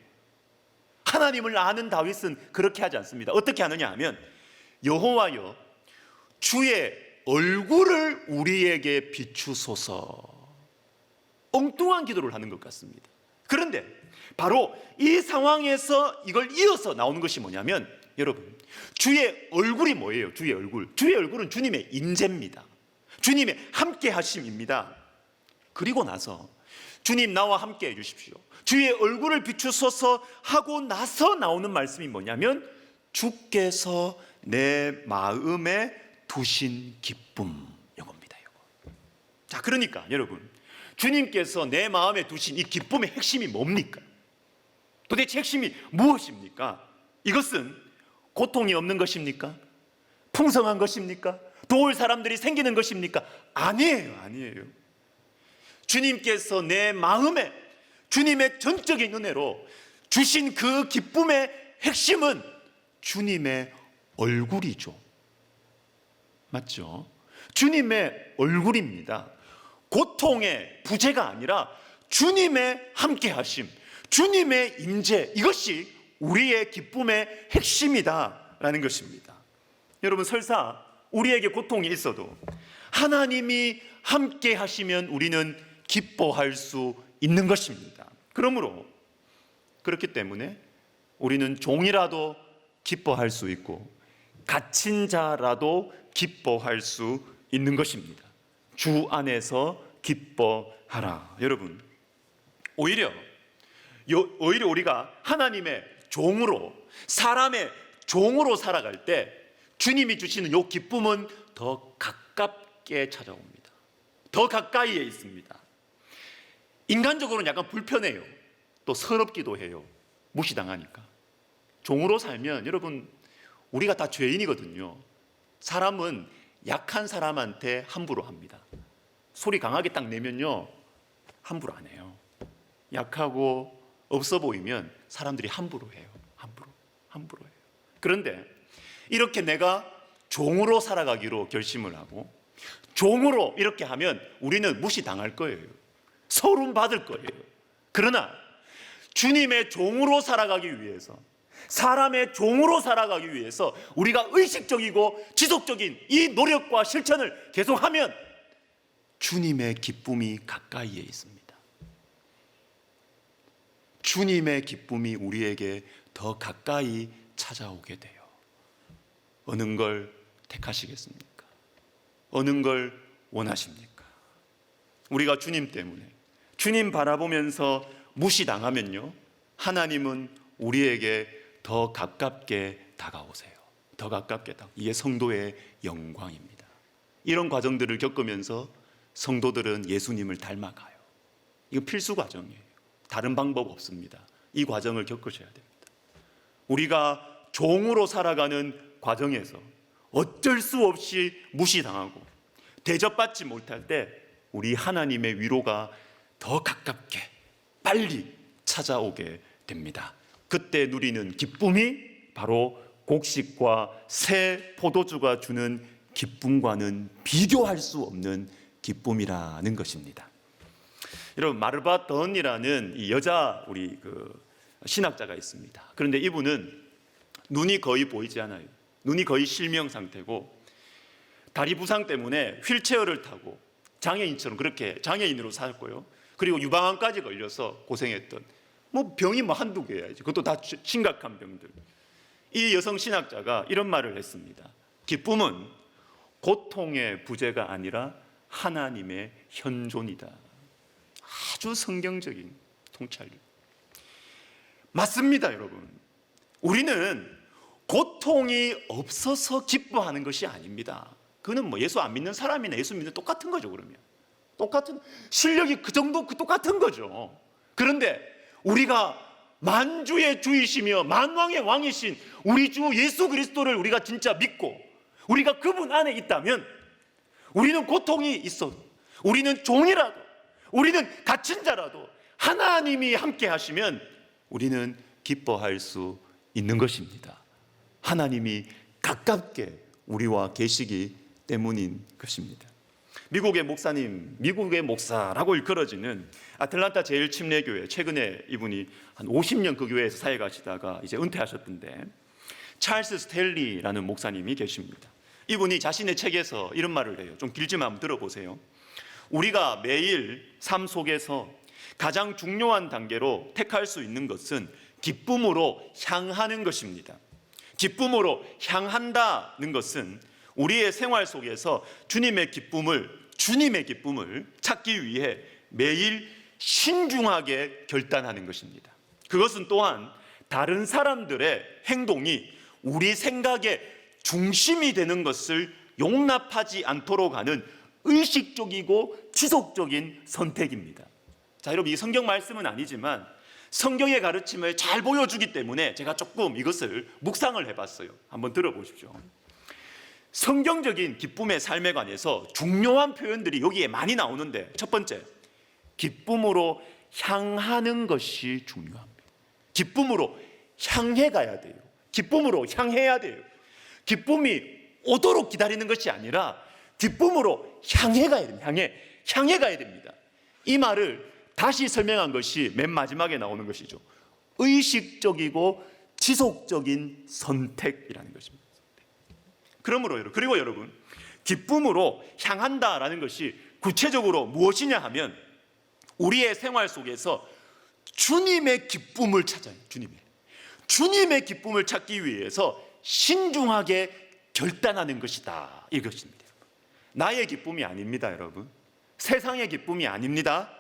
Speaker 1: 하나님을 아는 다윗은 그렇게 하지 않습니다. 어떻게 하느냐 하면 여호와여 주의 얼굴을 우리에게 비추소서. 엉뚱한 기도를 하는 것 같습니다. 그런데 바로 이 상황에서 이걸 이어서 나오는 것이 뭐냐면, 여러분, 주의 얼굴이 뭐예요? 주의 얼굴. 주의 얼굴은 주님의 임재입니다. 주님의 함께 하심입니다. 그리고 나서 주님 나와 함께 해 주십시오, 주의 얼굴을 비추소서 하고 나서 나오는 말씀이 뭐냐면 주께서 내 마음에 두신 기쁨, 이겁니다. 이거. 자, 그러니까 여러분, 주님께서 내 마음에 두신 이 기쁨의 핵심이 뭡니까? 도대체 핵심이 무엇입니까? 이것은 고통이 없는 것입니까? 풍성한 것입니까? 도울 사람들이 생기는 것입니까? 아니에요, 아니에요. 주님께서 내 마음에 주님의 전적인 은혜로 주신 그 기쁨의 핵심은 주님의 얼굴이죠. 맞죠? 주님의 얼굴입니다. 고통의 부재가 아니라 주님의 함께하심, 주님의 임재, 이것이 우리의 기쁨의 핵심이다라는 것입니다. 여러분, 설사 우리에게 고통이 있어도 하나님이 함께 하시면 우리는 기뻐할 수 있는 것입니다. 그러므로 그렇기 때문에 우리는 종이라도 기뻐할 수 있고 갇힌 자라도 기뻐할 수 있는 것입니다. 주 안에서 기뻐하라. 여러분, 오히려 우리가 하나님의 종으로, 사람의 종으로 살아갈 때 주님이 주시는 이 기쁨은 더 가깝게 찾아옵니다. 더 가까이에 있습니다. 인간적으로는 약간 불편해요. 또 서럽기도 해요. 무시당하니까. 종으로 살면 여러분, 우리가 다 죄인이거든요. 사람은 약한 사람한테 함부로 합니다. 소리 강하게 딱 내면요, 함부로 안 해요. 약하고 없어 보이면 사람들이 함부로 해요. 함부로 해요. 그런데 이렇게 내가 종으로 살아가기로 결심을 하고 종으로 이렇게 하면 우리는 무시당할 거예요. 서름 받을 거예요. 그러나 주님의 종으로 살아가기 위해서, 사람의 종으로 살아가기 위해서 우리가 의식적이고 지속적인 이 노력과 실천을 계속하면 주님의 기쁨이 가까이에 있습니다. 주님의 기쁨이 우리에게 더 가까이 찾아오게 돼요. 어느 걸 택하시겠습니까? 어느 걸 원하십니까? 우리가 주님 때문에, 주님 바라보면서 무시당하면요, 하나님은 우리에게 더 가깝게 다가오세요. 더 가깝게 다가오세요. 이게 성도의 영광입니다. 이런 과정들을 겪으면서 성도들은 예수님을 닮아가요. 이거 필수 과정이에요. 다른 방법 없습니다. 이 과정을 겪으셔야 됩니다. 우리가 종으로 살아가는 과정에서 어쩔 수 없이 무시당하고 대접받지 못할 때 우리 하나님의 위로가 더 가깝게 빨리 찾아오게 됩니다. 그때 누리는 기쁨이 바로 곡식과 새 포도주가 주는 기쁨과는 비교할 수 없는 기쁨이라는 것입니다. 여러분 마르바 던이라는 이 여자 우리 신학자가 있습니다. 그런데 이분은 눈이 거의 보이지 않아요. 눈이 거의 실명 상태고 다리 부상 때문에 휠체어를 타고 장애인처럼 그렇게 장애인으로 살았고요. 그리고 유방암까지 걸려서 고생했던 병이 한두 개야. 그것도 다 심각한 병들. 이 여성 신학자가 이런 말을 했습니다. 기쁨은 고통의 부재가 아니라 하나님의 현존이다. 아주 성경적인 통찰력. 맞습니다, 여러분. 우리는 고통이 없어서 기뻐하는 것이 아닙니다. 그는 예수 안 믿는 사람이나 예수 믿는 똑같은 거죠. 그러면 똑같은 실력이 그 정도 똑같은 거죠. 그런데 우리가 만주의 주이시며 만왕의 왕이신 우리 주 예수 그리스도를 우리가 진짜 믿고 우리가 그분 안에 있다면 우리는 고통이 있어도 우리는 종이라도 우리는 갇힌 자라도 하나님이 함께 하시면 우리는 기뻐할 수 있는 것입니다. 하나님이 가깝게 우리와 계시기 때문인 것입니다. 미국의 목사님, 미국의 목사라고 일컬어지는 아틀란타 제일침례교회, 최근에 이분이 한 50년 그 교회에서 사역하시다가 이제 은퇴하셨던데 찰스 스텔리라는 목사님이 계십니다. 이분이 자신의 책에서 이런 말을 해요. 좀 길지만 한번 들어보세요. 우리가 매일 삶 속에서 가장 중요한 단계로 택할 수 있는 것은 기쁨으로 향하는 것입니다. 기쁨으로 향한다는 것은 우리의 생활 속에서 주님의 기쁨을 찾기 위해 매일 신중하게 결단하는 것입니다. 그것은 또한 다른 사람들의 행동이 우리 생각의 중심이 되는 것을 용납하지 않도록 하는 의식적이고 지속적인 선택입니다. 자, 여러분, 이 성경 말씀은 아니지만 성경의 가르침을 잘 보여주기 때문에 제가 조금 이것을 묵상을 해봤어요. 한번 들어보십시오. 성경적인 기쁨의 삶에 관해서 중요한 표현들이 여기에 많이 나오는데, 첫 번째, 기쁨으로 향하는 것이 중요합니다. 기쁨으로 향해 가야 돼요. 기쁨으로 향해야 돼요. 기쁨이 오도록 기다리는 것이 아니라 기쁨으로 향해 가야 됩니다. 향해 가야 됩니다. 이 말을 다시 설명한 것이 맨 마지막에 나오는 것이죠. 의식적이고 지속적인 선택이라는 것입니다. 그리고 여러분, 기쁨으로 향한다라는 것이 구체적으로 무엇이냐 하면 우리의 생활 속에서 주님의 기쁨을 찾아요. 주님의 기쁨을 찾기 위해서 신중하게 결단하는 것이다. 이것입니다. 나의 기쁨이 아닙니다, 여러분. 세상의 기쁨이 아닙니다.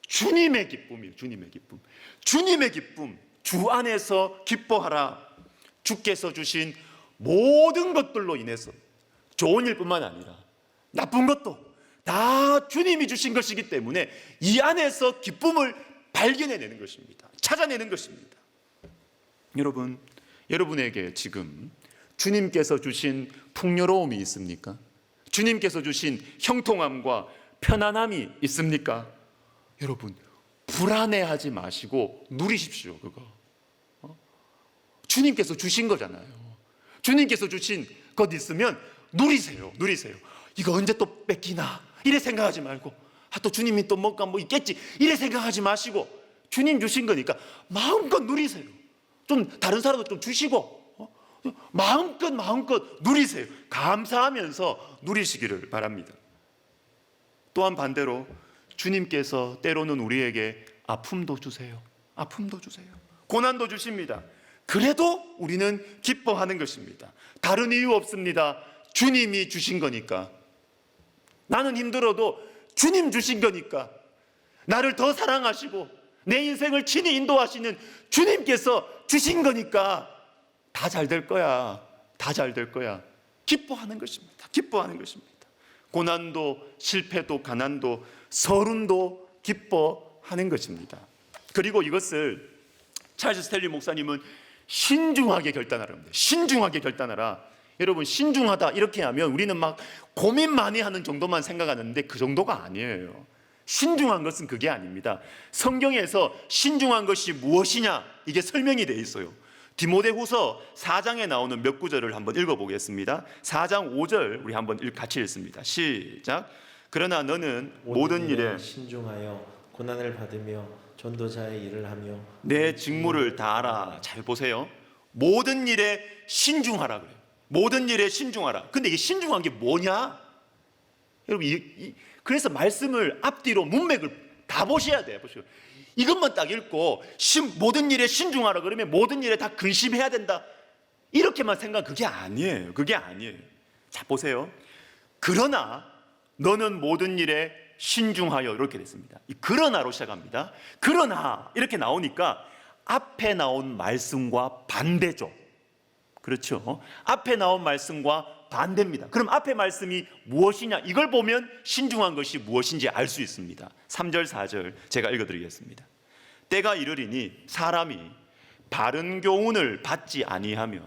Speaker 1: 주님의 기쁨이에요. 주님의 기쁨. 주님의 기쁨. 주 안에서 기뻐하라. 주께서 주신 모든 것들로 인해서 좋은 일뿐만 아니라 나쁜 것도 다 주님이 주신 것이기 때문에 이 안에서 기쁨을 발견해내는 것입니다. 찾아내는 것입니다. 여러분, 여러분에게 지금 주님께서 주신 풍요로움이 있습니까? 주님께서 주신 형통함과 편안함이 있습니까? 여러분, 불안해하지 마시고 누리십시오. 그거 주님께서 주신 거잖아요. 주님께서 주신 것 있으면 누리세요. 이거 언제 또 뺏기나 이래 생각하지 말고, 또 주님이 또 뭔가 있겠지 이래 생각하지 마시고, 주님 주신 거니까 마음껏 누리세요. 좀 다른 사람도 좀 주시고 마음껏 누리세요. 감사하면서 누리시기를 바랍니다. 또한 반대로 주님께서 때로는 우리에게 아픔도 주세요. 고난도 주십니다. 그래도 우리는 기뻐하는 것입니다. 다른 이유 없습니다. 주님이 주신 거니까. 나는 힘들어도 주님 주신 거니까. 나를 더 사랑하시고 내 인생을 친히 인도하시는 주님께서 주신 거니까 다 잘 될 거야. 기뻐하는 것입니다. 고난도, 실패도, 가난도, 서름도 기뻐하는 것입니다. 그리고 이것을 찰스 스텔리 목사님은 신중하게 결단하랍니다. 신중하게 결단하라. 여러분, 신중하다 이렇게 하면 우리는 막 고민 많이 하는 정도만 생각하는데 그 정도가 아니에요. 신중한 것은 그게 아닙니다. 성경에서 신중한 것이 무엇이냐, 이게 설명이 되어 있어요. 디모데후서 4장에 나오는 몇 구절을 한번 읽어보겠습니다. 4장 5절 우리 한번 같이 읽습니다. 시작. 그러나 너는 모든 일에
Speaker 4: 신중하여 고난을 받으며 전도자의 일을 하며
Speaker 5: 내 직무를 다하라. 잘 보세요. 모든 일에 신중하라 그래요. 모든 일에 신중하라. 근데 이게 신중한 게 뭐냐? 여러분, 그래서 말씀을 앞뒤로 문맥을 다 보셔야 돼요. 보시고. 이것만 딱 읽고 모든 일에 신중하라 그러면 모든 일에 다 근심해야 된다. 이렇게만 생각, 그게 아니에요. 그게 아니에요. 자, 보세요. 그러나 너는 모든 일에 신중하여, 이렇게 됐습니다. 이 그러나로 시작합니다. 그러나 이렇게 나오니까 앞에 나온 말씀과 반대죠. 그렇죠? 앞에 나온 말씀과 반대입니다. 그럼 앞에 말씀이 무엇이냐? 이걸 보면 신중한 것이 무엇인지 알 수 있습니다. 3절 4절 제가 읽어드리겠습니다. 때가 이르리니 사람이 바른 교훈을 받지 아니하며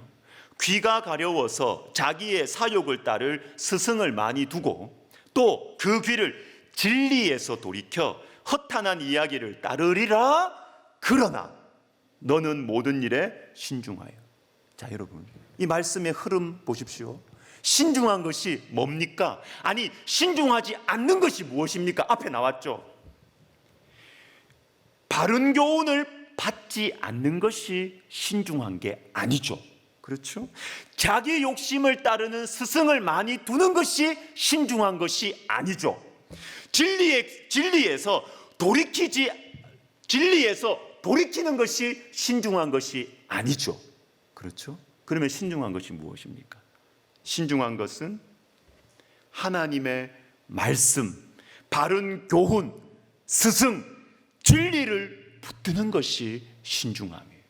Speaker 5: 귀가 가려워서 자기의 사욕을 따를 스승을 많이 두고 또 그 귀를 진리에서 돌이켜 허탄한 이야기를 따르리라. 그러나 너는 모든 일에 신중하여. 자, 여러분, 이 말씀의 흐름 보십시오. 신중한 것이 뭡니까? 아니, 신중하지 않는 것이 무엇입니까? 앞에 나왔죠. 바른 교훈을 받지 않는 것이 신중한 게 아니죠. 그렇죠? 자기 욕심을 따르는 스승을 많이 두는 것이 신중한 것이 아니죠. 진리에서 돌이키는 것이 신중한 것이 아니죠. 그렇죠? 그러면 신중한 것이 무엇입니까? 신중한 것은 하나님의 말씀, 바른 교훈, 스승, 진리를 붙드는 것이 신중함이에요.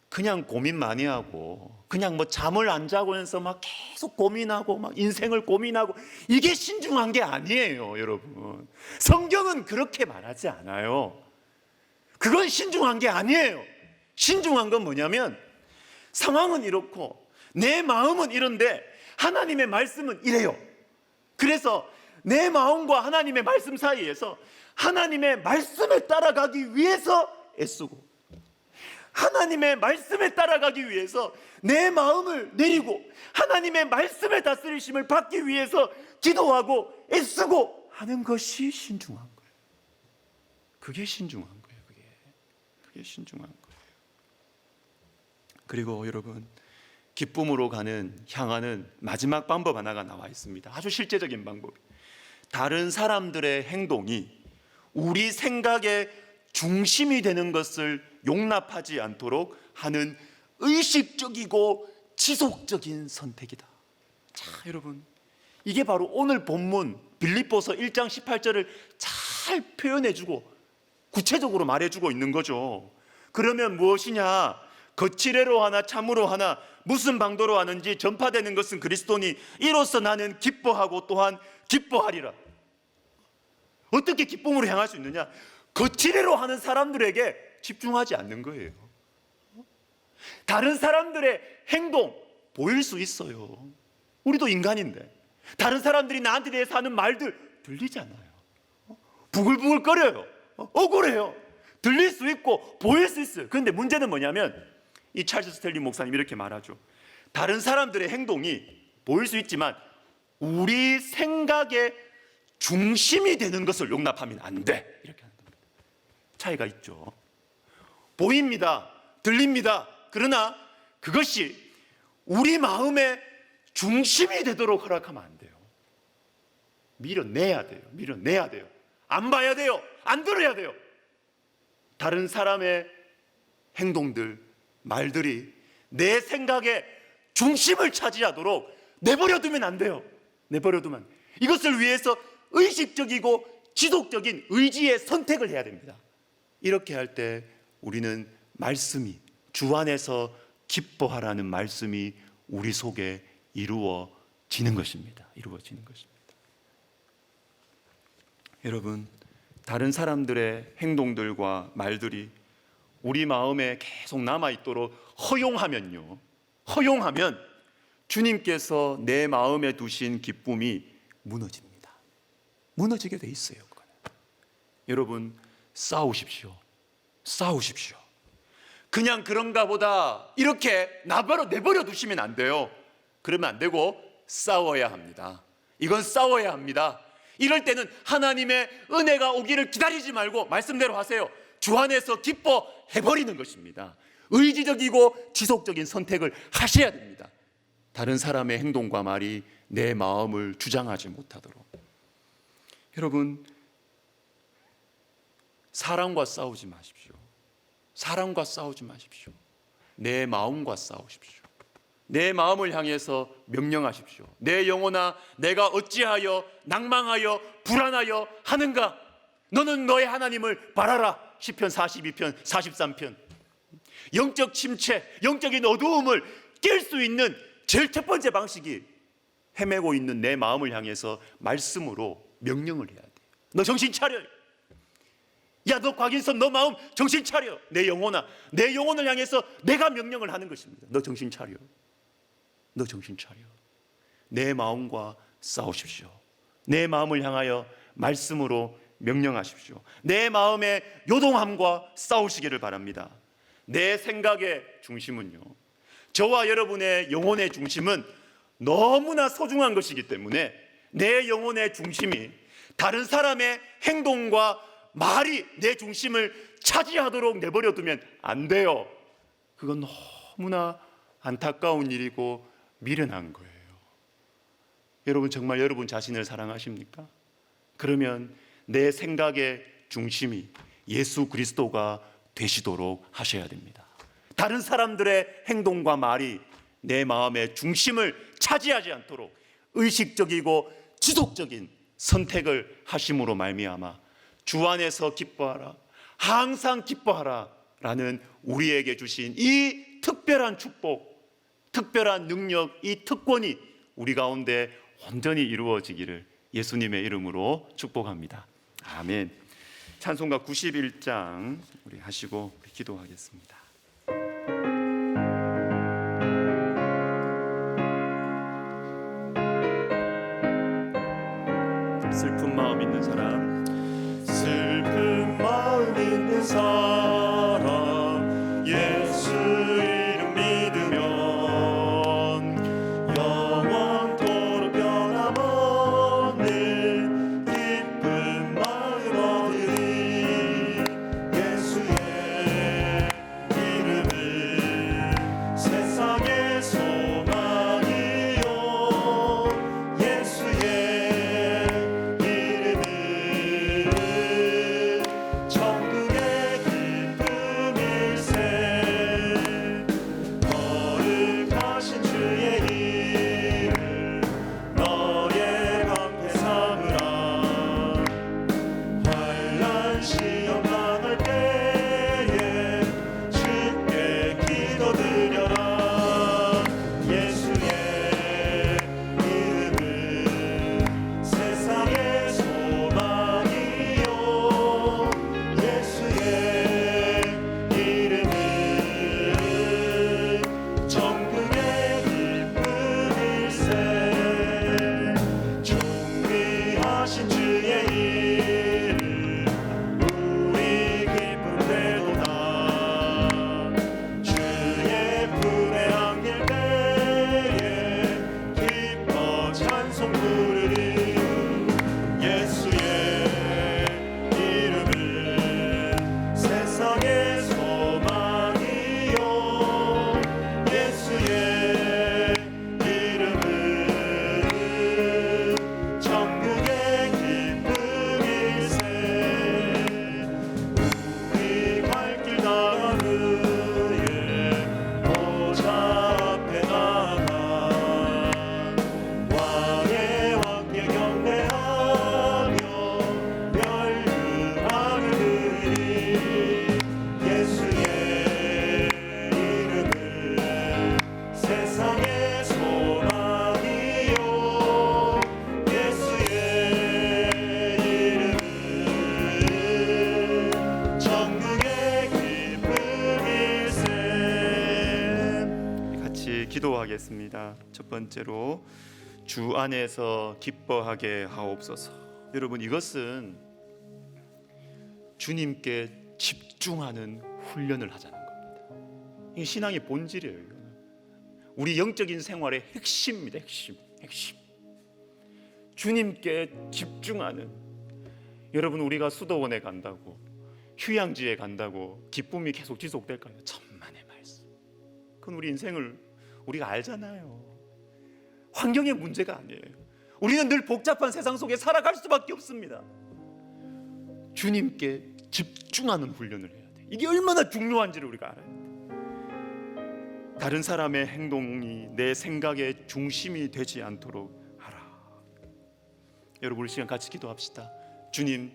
Speaker 5: 그냥 고민 많이 하고 그냥 뭐 잠을 안 자고 해서 막 계속 고민하고 막 인생을 고민하고, 이게 신중한 게 아니에요, 여러분. 성경은 그렇게 말하지 않아요. 그건 신중한 게 아니에요. 신중한 건 뭐냐면 상황은 이렇고 내 마음은 이런데 하나님의 말씀은 이래요. 그래서 내 마음과 하나님의 말씀 사이에서 하나님의 말씀에 따라가기 위해서 애쓰고, 하나님의 말씀에 따라가기 위해서 내 마음을 내리고 하나님의 말씀의 다스리심을 받기 위해서 기도하고 애쓰고 하는 것이 신중한 거예요. 그게 신중한 거예요. 그게 신중한 거예요. 그리고 여러분, 기쁨으로 향하는 마지막 방법 하나가 나와 있습니다. 아주 실제적인 방법. 다른 사람들의 행동이 우리 생각의 중심이 되는 것을 용납하지 않도록 하는 의식적이고 지속적인 선택이다. 자, 여러분, 이게 바로 오늘 본문 빌립보서 1장 18절을 잘 표현해주고 구체적으로 말해주고 있는 거죠. 그러면 무엇이냐? 거칠애로 하나 참으로 하나 무슨 방도로 하는지 전파되는 것은 그리스도니 이로써 나는 기뻐하고 또한 기뻐하리라. 어떻게 기쁨으로 향할 수 있느냐? 거칠애로 하는 사람들에게 집중하지 않는 거예요. 다른 사람들의 행동 보일 수 있어요. 우리도 인간인데 다른 사람들이 나한테 대해서 하는 말들 들리잖아요. 부글부글 거려요. 억울해요. 들릴 수 있고 보일 수 있어요. 그런데 문제는 뭐냐면 이 찰스 스텔링 목사님 이렇게 말하죠. 다른 사람들의 행동이 보일 수 있지만 우리 생각의 중심이 되는 것을 용납하면 안 돼. 이렇게 하는 겁니다. 차이가 있죠. 보입니다. 들립니다. 그러나 그것이 우리 마음의 중심이 되도록 허락하면 안 돼요. 밀어내야 돼요. 밀어내야 돼요. 안 봐야 돼요. 안 들어야 돼요. 다른 사람의 행동들, 말들이 내 생각의 중심을 차지하도록 내버려두면 안 돼요. 내버려두면. 이것을 위해서 의식적이고 지속적인 의지의 선택을 해야 됩니다. 이렇게 할 때 우리는 말씀이, 주 안에서 기뻐하라는 말씀이 우리 속에 이루어지는 것입니다. 이루어지는 것입니다. 여러분, 다른 사람들의 행동들과 말들이 우리 마음에 계속 남아있도록 허용하면 주님께서 내 마음에 두신 기쁨이 무너집니다. 무너지게 돼 있어요. 그거는. 여러분, 싸우십시오. 그냥 그런가 보다 이렇게 내버려 두시면 안 돼요. 그러면 안 되고 싸워야 합니다. 이건 싸워야 합니다. 이럴 때는 하나님의 은혜가 오기를 기다리지 말고 말씀대로 하세요. 주 안에서 기뻐해버리는 것입니다. 의지적이고 지속적인 선택을 하셔야 됩니다. 다른 사람의 행동과 말이 내 마음을 주장하지 못하도록. 여러분, 사람과 싸우지 마십시오. 사람과 싸우지 마십시오. 내 마음과 싸우십시오. 내 마음을 향해서 명령하십시오. 내 영혼아, 내가 어찌하여 낭망하여 불안하여 하는가? 너는 너의 하나님을 바라라. 시편 42편 43편. 영적 침체, 영적인 어두움을 깰 수 있는 제일 첫 번째 방식이 헤매고 있는 내 마음을 향해서 말씀으로 명령을 해야 돼. 너 정신 차려. 야, 너 곽인선, 너 마음 정신 차려. 내 영혼아, 내 영혼을 향해서 내가 명령을 하는 것입니다. 너 정신 차려. 너 정신 차려. 내 마음과 싸우십시오. 내 마음을 향하여 말씀으로 명령하십시오. 내 마음의 요동함과 싸우시기를 바랍니다. 내 생각의 중심은요, 저와 여러분의 영혼의 중심은 너무나 소중한 것이기 때문에 내 영혼의 중심이 다른 사람의 행동과 말이 내 중심을 차지하도록 내버려 두면 안 돼요. 그건 너무나 안타까운 일이고 미련한 거예요. 여러분, 정말 여러분 자신을 사랑하십니까? 그러면 내 생각의 중심이 예수 그리스도가 되시도록 하셔야 됩니다. 다른 사람들의 행동과 말이 내 마음의 중심을 차지하지 않도록 의식적이고 지속적인 선택을 하심으로 말미암아 주 안에서 기뻐하라, 항상 기뻐하라 라는 우리에게 주신 이 특별한 축복, 특별한 능력, 이 특권이 우리 가운데 온전히 이루어지기를 예수님의 이름으로 축복합니다. 아멘. 찬송가 91장 우리 하시고 기도하겠습니다. 슬픈 마음 있는 사람, 슬픈 마음 있는 사람, 예수 이름 믿으면 영원토록 변함없는 기쁜 마음 얻으리. 예수의 이름은 세상의 소망이요, 예수의 천국의 기쁨일세. 거룩하신 주의 이름 너의 방패 삼으라. 환난 시험 당할 때에 주께 기도드려라. 예수의 이름은 세상의 소망이요, 예수의 이름은 천국의 기쁨일세. 존귀하신 주의 이름 우리 기쁨 되도다. 주의 품에 안길 때에 기뻐 찬송 부르리. 예수의 이름은 세상의 소망이요, 예수의 이름은 천국의 기쁨일세. 우리 갈 길 다한 후에 보좌 앞에 나가 왕의 왕께 경배하며 멸류관을 드리리. 예수의 이름은 세상의 소망이요, 예수의 이름은 천국의 기쁨일세. 같이 기도하겠습니다. 첫 번째로 주 안에서 기뻐하게 하옵소서. 여러분, 이것은 주님께 집중하는 훈련을 하자는 겁니다. 이게 신앙의 본질이에요. 이거는. 우리 영적인 생활의 핵심입니다. 핵심. 주님께 집중하는, 여러분 우리가 수도원에 간다고 휴양지에 간다고 기쁨이 계속 지속될까요? 천만의 말씀. 그건 우리 인생을 우리가 알잖아요. 환경의 문제가 아니에요. 우리는 늘 복잡한 세상 속에 살아갈 수밖에 없습니다. 주님께 집중하는 훈련을 해야 돼. 이게 얼마나 중요한지를 우리가 알아야 돼. 다른 사람의 행동이 내 생각의 중심이 되지 않도록 하라. 여러분 우리 시간 같이 기도합시다. 주님,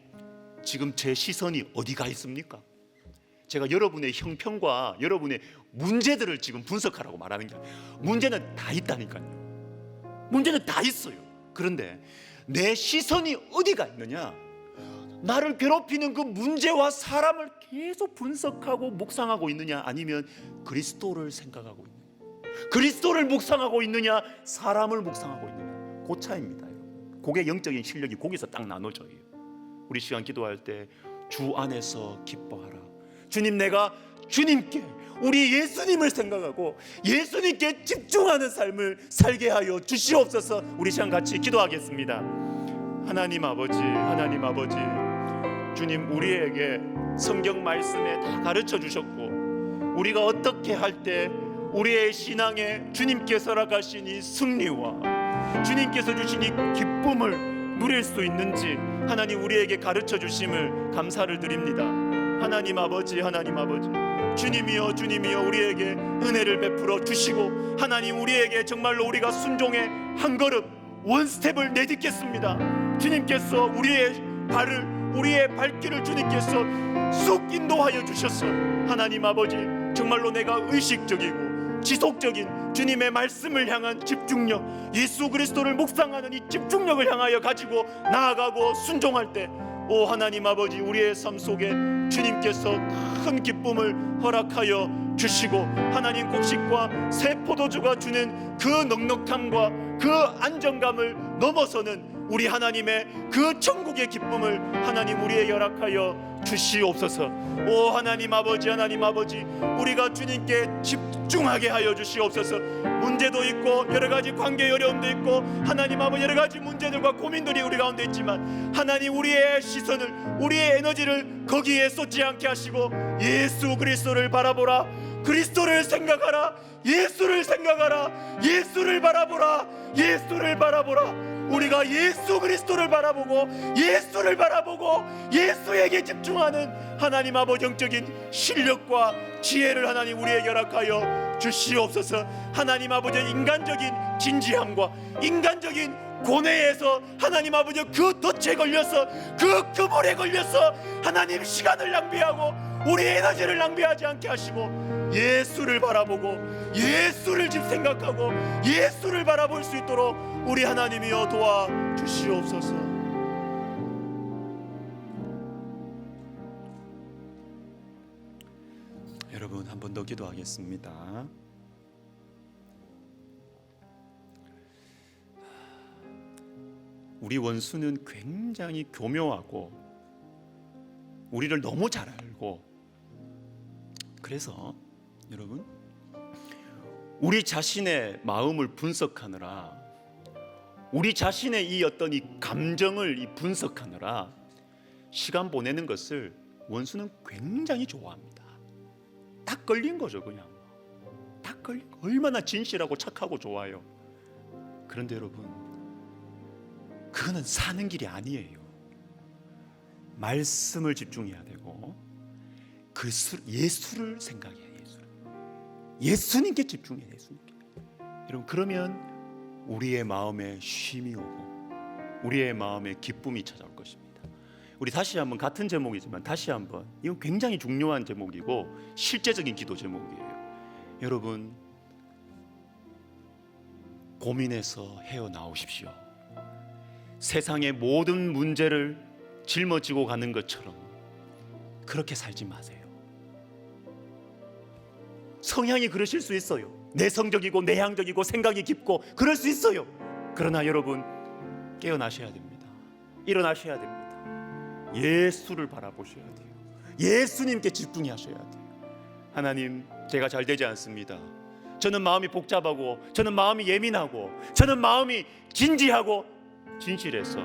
Speaker 5: 지금 제 시선이 어디가 있습니까? 제가 여러분의 형편과 여러분의 문제들을 지금 분석하라고 말하는 게 아니에요. 문제는 다 있다니까요. 문제는 다 있어요. 그런데 내 시선이 어디가 있느냐? 나를 괴롭히는 그 문제와 사람을 계속 분석하고 묵상하고 있느냐, 아니면 그리스도를 생각하고 있느냐, 그리스도를 묵상하고 있느냐, 사람을 묵상하고 있느냐, 그 차이입니다. 그게 영적인 실력이 거기서 딱 나눠져요. 우리 시간 기도할 때 주 안에서 기뻐하라. 주님, 내가 주님께, 우리 예수님을 생각하고 예수님께 집중하는 삶을 살게 하여 주시옵소서. 우리 시간 같이 기도하겠습니다. 하나님 아버지, 하나님 아버지, 주님 우리에게 성경 말씀에 다 가르쳐 주셨고, 우리가 어떻게 할 때 우리의 신앙에 주님께서 허락하신 이 승리와 주님께서 주신 이 기쁨을 누릴 수 있는지 하나님 우리에게 가르쳐 주심을 감사를 드립니다. 하나님 아버지, 하나님 아버지, 주님이여, 주님이여, 우리에게 은혜를 베풀어 주시고, 하나님 우리에게 정말로 우리가 순종의 한 걸음, 원 스텝을 내딛겠습니다. 주님께서 우리의 발길을 주님께서 쑥 인도하여 주셔서, 하나님 아버지, 정말로 내가 의식적이고 지속적인 주님의 말씀을 향한 집중력, 예수 그리스도를 묵상하는 이 집중력을 향하여 가지고 나아가고 순종할 때, 오 하나님 아버지, 우리의 삶 속에 주님께서 큰 기쁨을 허락하여 주시고, 하나님 곡식과 새 포도주가 주는 그 넉넉함과 그 안정감을 넘어서는 우리 하나님의 그 천국의 기쁨을 하나님 우리에게 허락하여 주시옵소서. 오 하나님 아버지, 하나님 아버지, 우리가 주님께 집중하게 하여 주시옵소서. 문제도 있고 여러 가지 관계 어려움도 있고 하나님 아버지, 여러 가지 문제들과 고민들이 우리 가운데 있지만, 하나님 우리의 시선을, 우리의 에너지를 거기에 쏟지 않게 하시고 예수 그리스도를 바라보라. 그리스도를 생각하라. 예수를 생각하라. 예수를 바라보라. 예수를 바라보라. 우리가 예수 그리스도를 바라보고 예수를 바라보고 예수에게 집중하는 하나님 아버지 영적인 실력과 지혜를 하나님 우리에게 허락하여 주시옵소서. 하나님 아버지, 인간적인 진지함과 인간적인 고뇌에서 하나님 아버지 그 덫에 걸려서, 그 그물에 걸려서 하나님 시간을 낭비하고 우리 에너지를 낭비하지 않게 하시고, 예수를 바라보고 예수를 집 생각하고 예수를 바라볼 수 있도록 우리 하나님이여 도와주시옵소서.
Speaker 1: 여러분 한 번 더 기도하겠습니다. 우리 원수는 굉장히 교묘하고 우리를 너무 잘 알고, 그래서 여러분 우리 자신의 마음을 분석하느라, 우리 자신의 이 어떤 이 감정을 분석하느라 시간 보내는 것을 원수는 굉장히 좋아합니다. 딱 걸린 거죠. 그냥 딱 걸린 거. 얼마나 진실하고 착하고 좋아요. 그런데 여러분, 그거는 사는 길이 아니에요. 말씀을 집중해야 되고 예수를 생각해야 해요. 예수님께 집중해야 해요. 예수님께. 여러분, 그러면 우리의 마음에 쉼이 오고 우리의 마음에 기쁨이 찾아올 것입니다. 우리 다시 한번, 같은 제목이지만 다시 한번, 이건 굉장히 중요한 제목이고 실제적인 기도 제목이에요. 여러분, 고민해서 헤어나오십시오. 세상의 모든 문제를 짊어지고 가는 것처럼 그렇게 살지 마세요. 성향이 그러실 수 있어요. 내성적이고 내향적이고 생각이 깊고 그럴 수 있어요. 그러나 여러분, 깨어나셔야 됩니다. 일어나셔야 됩니다. 예수를 바라보셔야 돼요. 예수님께 집중하셔야 돼요. 하나님, 제가 잘 되지 않습니다. 저는 마음이 복잡하고, 저는 마음이 예민하고, 저는 마음이 진지하고
Speaker 5: 진실해서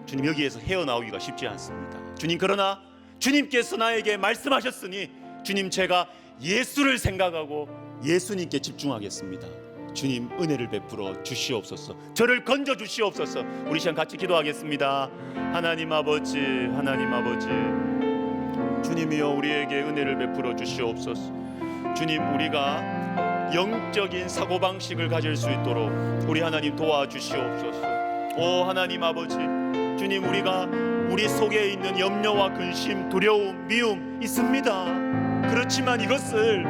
Speaker 5: 주님 여기에서 헤어나오기가 쉽지 않습니다. 주님, 그러나 주님께서 나에게 말씀하셨으니 주님, 제가 예수를 생각하고 예수님께 집중하겠습니다. 주님, 은혜를 베풀어 주시옵소서. 저를 건져 주시옵소서. 우리 시간 같이 기도하겠습니다. 하나님 아버지, 하나님 아버지, 주님이여 우리에게 은혜를 베풀어 주시옵소서. 주님, 우리가 영적인 사고방식을 가질 수 있도록 우리 하나님 도와주시옵소서. 오 하나님 아버지, 주님, 우리가 우리 속에 있는 염려와 근심, 두려움, 미움 있습니다. 그렇지만 이것을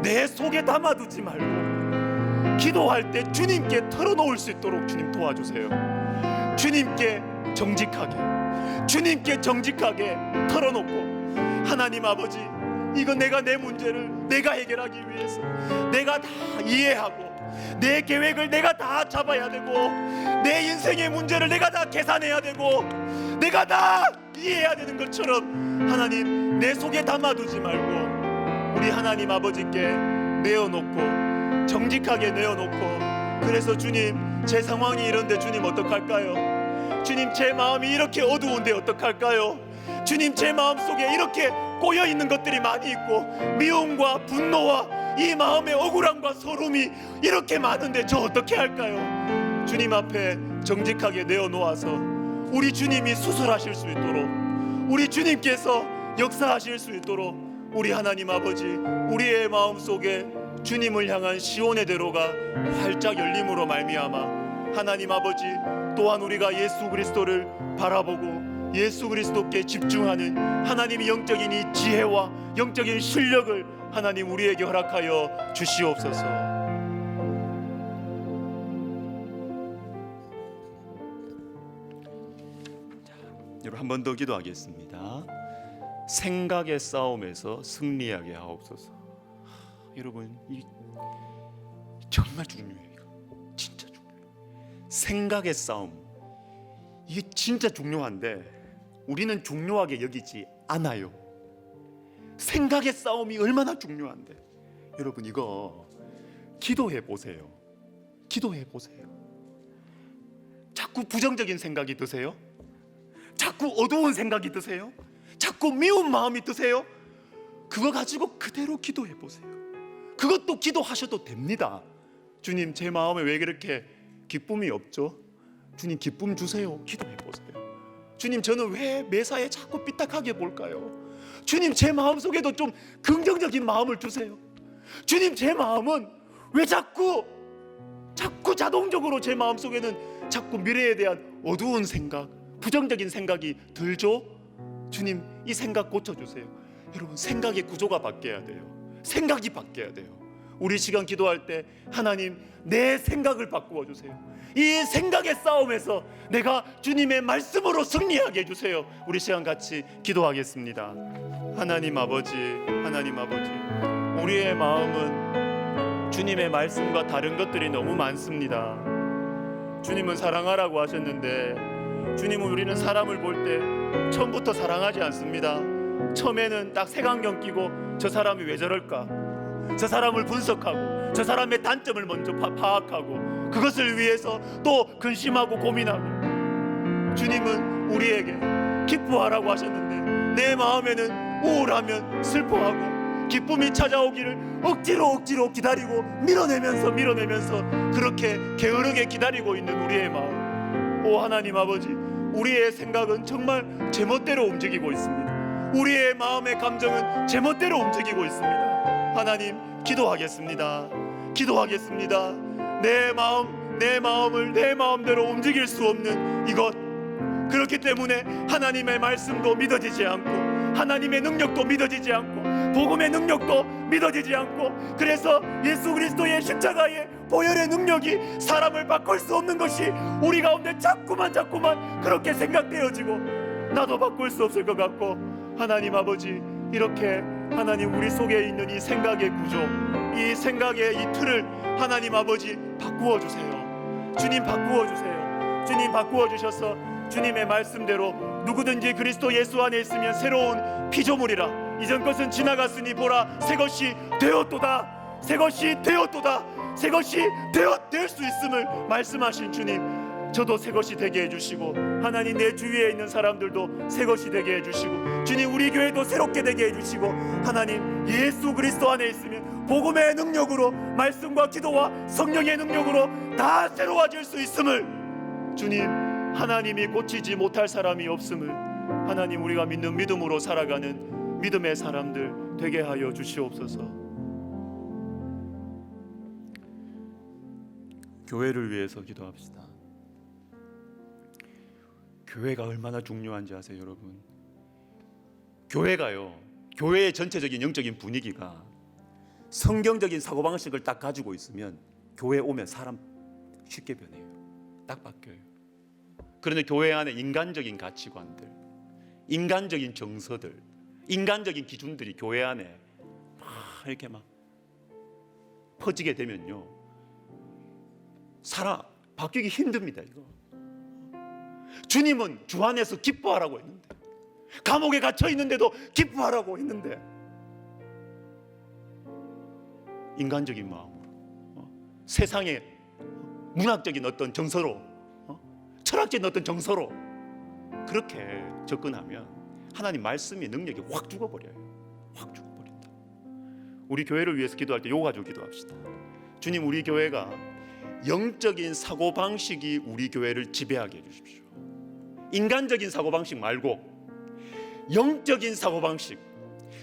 Speaker 5: 내 속에 담아두지 말고 기도할 때 주님께 털어놓을 수 있도록 주님 도와주세요. 주님께 정직하게 털어놓고, 하나님 아버지, 이거 내가 내 문제를 내가 해결하기 위해서 내가 다 이해하고 내 계획을 내가 다 잡아야 되고 내 인생의 문제를 내가 다 계산해야 되고 내가 다 이해해야 되는 것처럼 하나님 내 속에 담아두지 말고 우리 하나님 아버지께 내어놓고, 정직하게 내어놓고, 그래서 주님, 제 상황이 이런데 주님 어떡할까요? 주님, 제 마음이 이렇게 어두운데 어떡할까요? 주님, 제 마음속에 이렇게 꼬여있는 것들이 많이 있고 미움과 분노와 이 마음의 억울함과 서름이 이렇게 많은데 저 어떻게 할까요? 주님 앞에 정직하게 내어놓아서 우리 주님이 수술하실 수 있도록, 우리 주님께서 역사하실 수 있도록 우리 하나님 아버지, 우리의 마음속에 주님을 향한 시온의 대로가 활짝 열림으로 말미암아 하나님 아버지, 또한 우리가 예수 그리스도를 바라보고 예수 그리스도께 집중하는 하나님의 영적인 이 지혜와 영적인 실력을 하나님 우리에게 허락하여 주시옵소서. 여러분, 한 번 더 기도하겠습니다. 생각의 싸움에서 승리하게 하옵소서. 여러분, 이 정말 중요해요. 이거 진짜 중요해요. 생각의 싸움, 이게 진짜 중요한데 우리는 중요하게 여기지 않아요. 생각의 싸움이 얼마나 중요한데, 여러분 이거 기도해 보세요. 기도해 보세요. 자꾸 부정적인 생각이 드세요? 자꾸 어두운 생각이 드세요? 자꾸 미운 마음이 드세요? 그거 가지고 그대로 기도해 보세요. 그것도 기도하셔도 됩니다. 주님, 제 마음에 왜 그렇게 기쁨이 없죠? 주님, 기쁨 주세요. 기도해 보세요. 주님, 저는 왜 매사에 자꾸 삐딱하게 볼까요? 주님, 제 마음속에도 좀 긍정적인 마음을 주세요. 주님, 제 마음은 왜 자꾸 자동적으로 제 마음속에는 자꾸 미래에 대한 어두운 생각, 부정적인 생각이 들죠? 주님, 이 생각 고쳐주세요. 여러분, 생각의 구조가 바뀌어야 돼요. 생각이 바뀌어야 돼요. 우리 시간 기도할 때 하나님, 내 생각을 바꾸어 주세요. 이 생각의 싸움에서 내가 주님의 말씀으로 승리하게 해주세요. 우리 시간 같이 기도하겠습니다. 하나님 아버지, 하나님 아버지, 우리의 마음은 주님의 말씀과 다른 것들이 너무 많습니다. 주님은 사랑하라고 하셨는데 주님은 우리는 사람을 볼 때 처음부터 사랑하지 않습니다. 처음에는 딱 색안경 끼고 저 사람이 왜 저럴까, 저 사람을 분석하고 저 사람의 단점을 먼저 파악하고 그것을 위해서 또 근심하고 고민하고, 주님은 우리에게 기뻐하라고 하셨는데 내 마음에는 우울하면 슬퍼하고 기쁨이 찾아오기를 억지로 기다리고 밀어내면서 그렇게 게으르게 기다리고 있는 우리의 마음. 오 하나님 아버지, 우리의 생각은 정말 제멋대로 움직이고 있습니다. 우리의 마음의 감정은 제멋대로 움직이고 있습니다. 하나님, 기도하겠습니다. 내 마음을 내 마음대로 움직일 수 없는 이것, 그렇기 때문에 하나님의 말씀도 믿어지지 않고 하나님의 능력도 믿어지지 않고 복음의 능력도 믿어지지 않고, 그래서 예수 그리스도의 십자가의 보혈의 능력이 사람을 바꿀 수 없는 것이 우리 가운데 자꾸만 그렇게 생각되어지고 나도 바꿀 수 없을 것 같고, 하나님 아버지, 이렇게 하나님 우리 속에 있는 이 생각의 구조, 이 생각의 이 틀을 하나님 아버지 바꾸어 주세요. 주님 바꾸어 주세요. 주님 바꾸어 주셔서 주님의 말씀대로 누구든지 그리스도 예수 안에 있으면 새로운 피조물이라, 이전 것은 지나갔으니 보라 새 것이 되었도다. 될 수 있음을 말씀하신 주님, 저도 새 것이 되게 해주시고, 하나님 내 주위에 있는 사람들도 새 것이 되게 해주시고, 주님 우리 교회도 새롭게 되게 해주시고, 하나님 예수 그리스도 안에 있으면 복음의 능력으로, 말씀과 기도와 성령의 능력으로 다 새로워질 수 있음을, 주님 하나님이 고치지 못할 사람이 없음을, 하나님 우리가 믿는 믿음으로 살아가는 믿음의 사람들 되게 하여 주시옵소서. 교회를 위해서 기도합시다. 교회가 얼마나 중요한지 아세요, 여러분? 교회가요, 교회의 전체적인 영적인 분위기가 성경적인 사고방식을 딱 가지고 있으면 교회 오면 사람 쉽게 변해요. 딱 바뀌어요. 그런데 교회 안에 인간적인 가치관들, 인간적인 정서들, 인간적인 기준들이 교회 안에 막 이렇게 막 퍼지게 되면요, 사람 바뀌기 힘듭니다. 이거 주님은 주 안에서 기뻐하라고 했는데, 감옥에 갇혀 있는데도 기뻐하라고 했는데, 인간적인 마음으로 세상의 문학적인 어떤 정서로, 철학적인 어떤 정서로 그렇게 접근하면 하나님 말씀의 능력이 확 죽어버려요. 확 죽어버린다. 우리 교회를 위해서 기도할 때 요거 가지고 기도합시다. 주님, 우리 교회가 영적인 사고방식이 우리 교회를 지배하게 해주십시오. 인간적인 사고방식 말고 영적인 사고방식,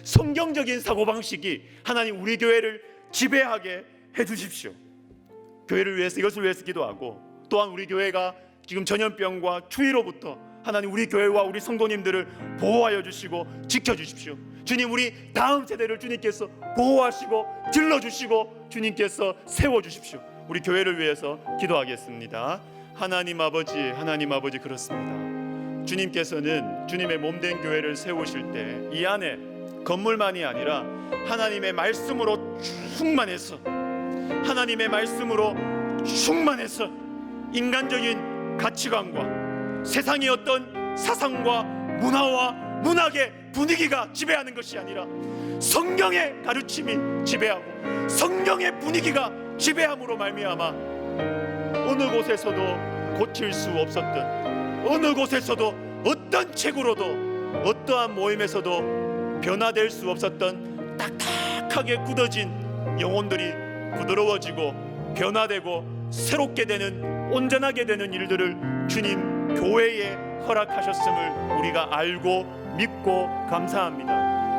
Speaker 5: 성경적인 사고방식이 하나님 우리 교회를 지배하게 해주십시오. 교회를 위해서, 이것을 위해서 기도하고, 또한 우리 교회가 지금 전염병과 추위로부터 하나님 우리 교회와 우리 성도님들을 보호하여 주시고 지켜주십시오. 주님, 우리 다음 세대를 주님께서 보호하시고 길러주시고 주님께서 세워주십시오. 우리 교회를 위해서 기도하겠습니다. 하나님 아버지 그렇습니다. 주님께서는 주님의 몸된 교회를 세우실 때 이 안에 건물만이 아니라 하나님의 말씀으로 충만해서, 하나님의 말씀으로 충만해서 인간적인 가치관과 세상의 어떤 사상과 문화와 문학의 분위기가 지배하는 것이 아니라 성경의 가르침이 지배하고 성령의 분위기가 지배함으로 말미암아 어느 곳에서도 고칠 수 없었던, 어느 곳에서도 어떤 책으로도 어떠한 모임에서도 변화될 수 없었던 딱딱하게 굳어진 영혼들이 부드러워지고 변화되고 새롭게 되는, 온전하게 되는 일들을 주님 교회에 허락하셨음을 우리가 알고 믿고 감사합니다.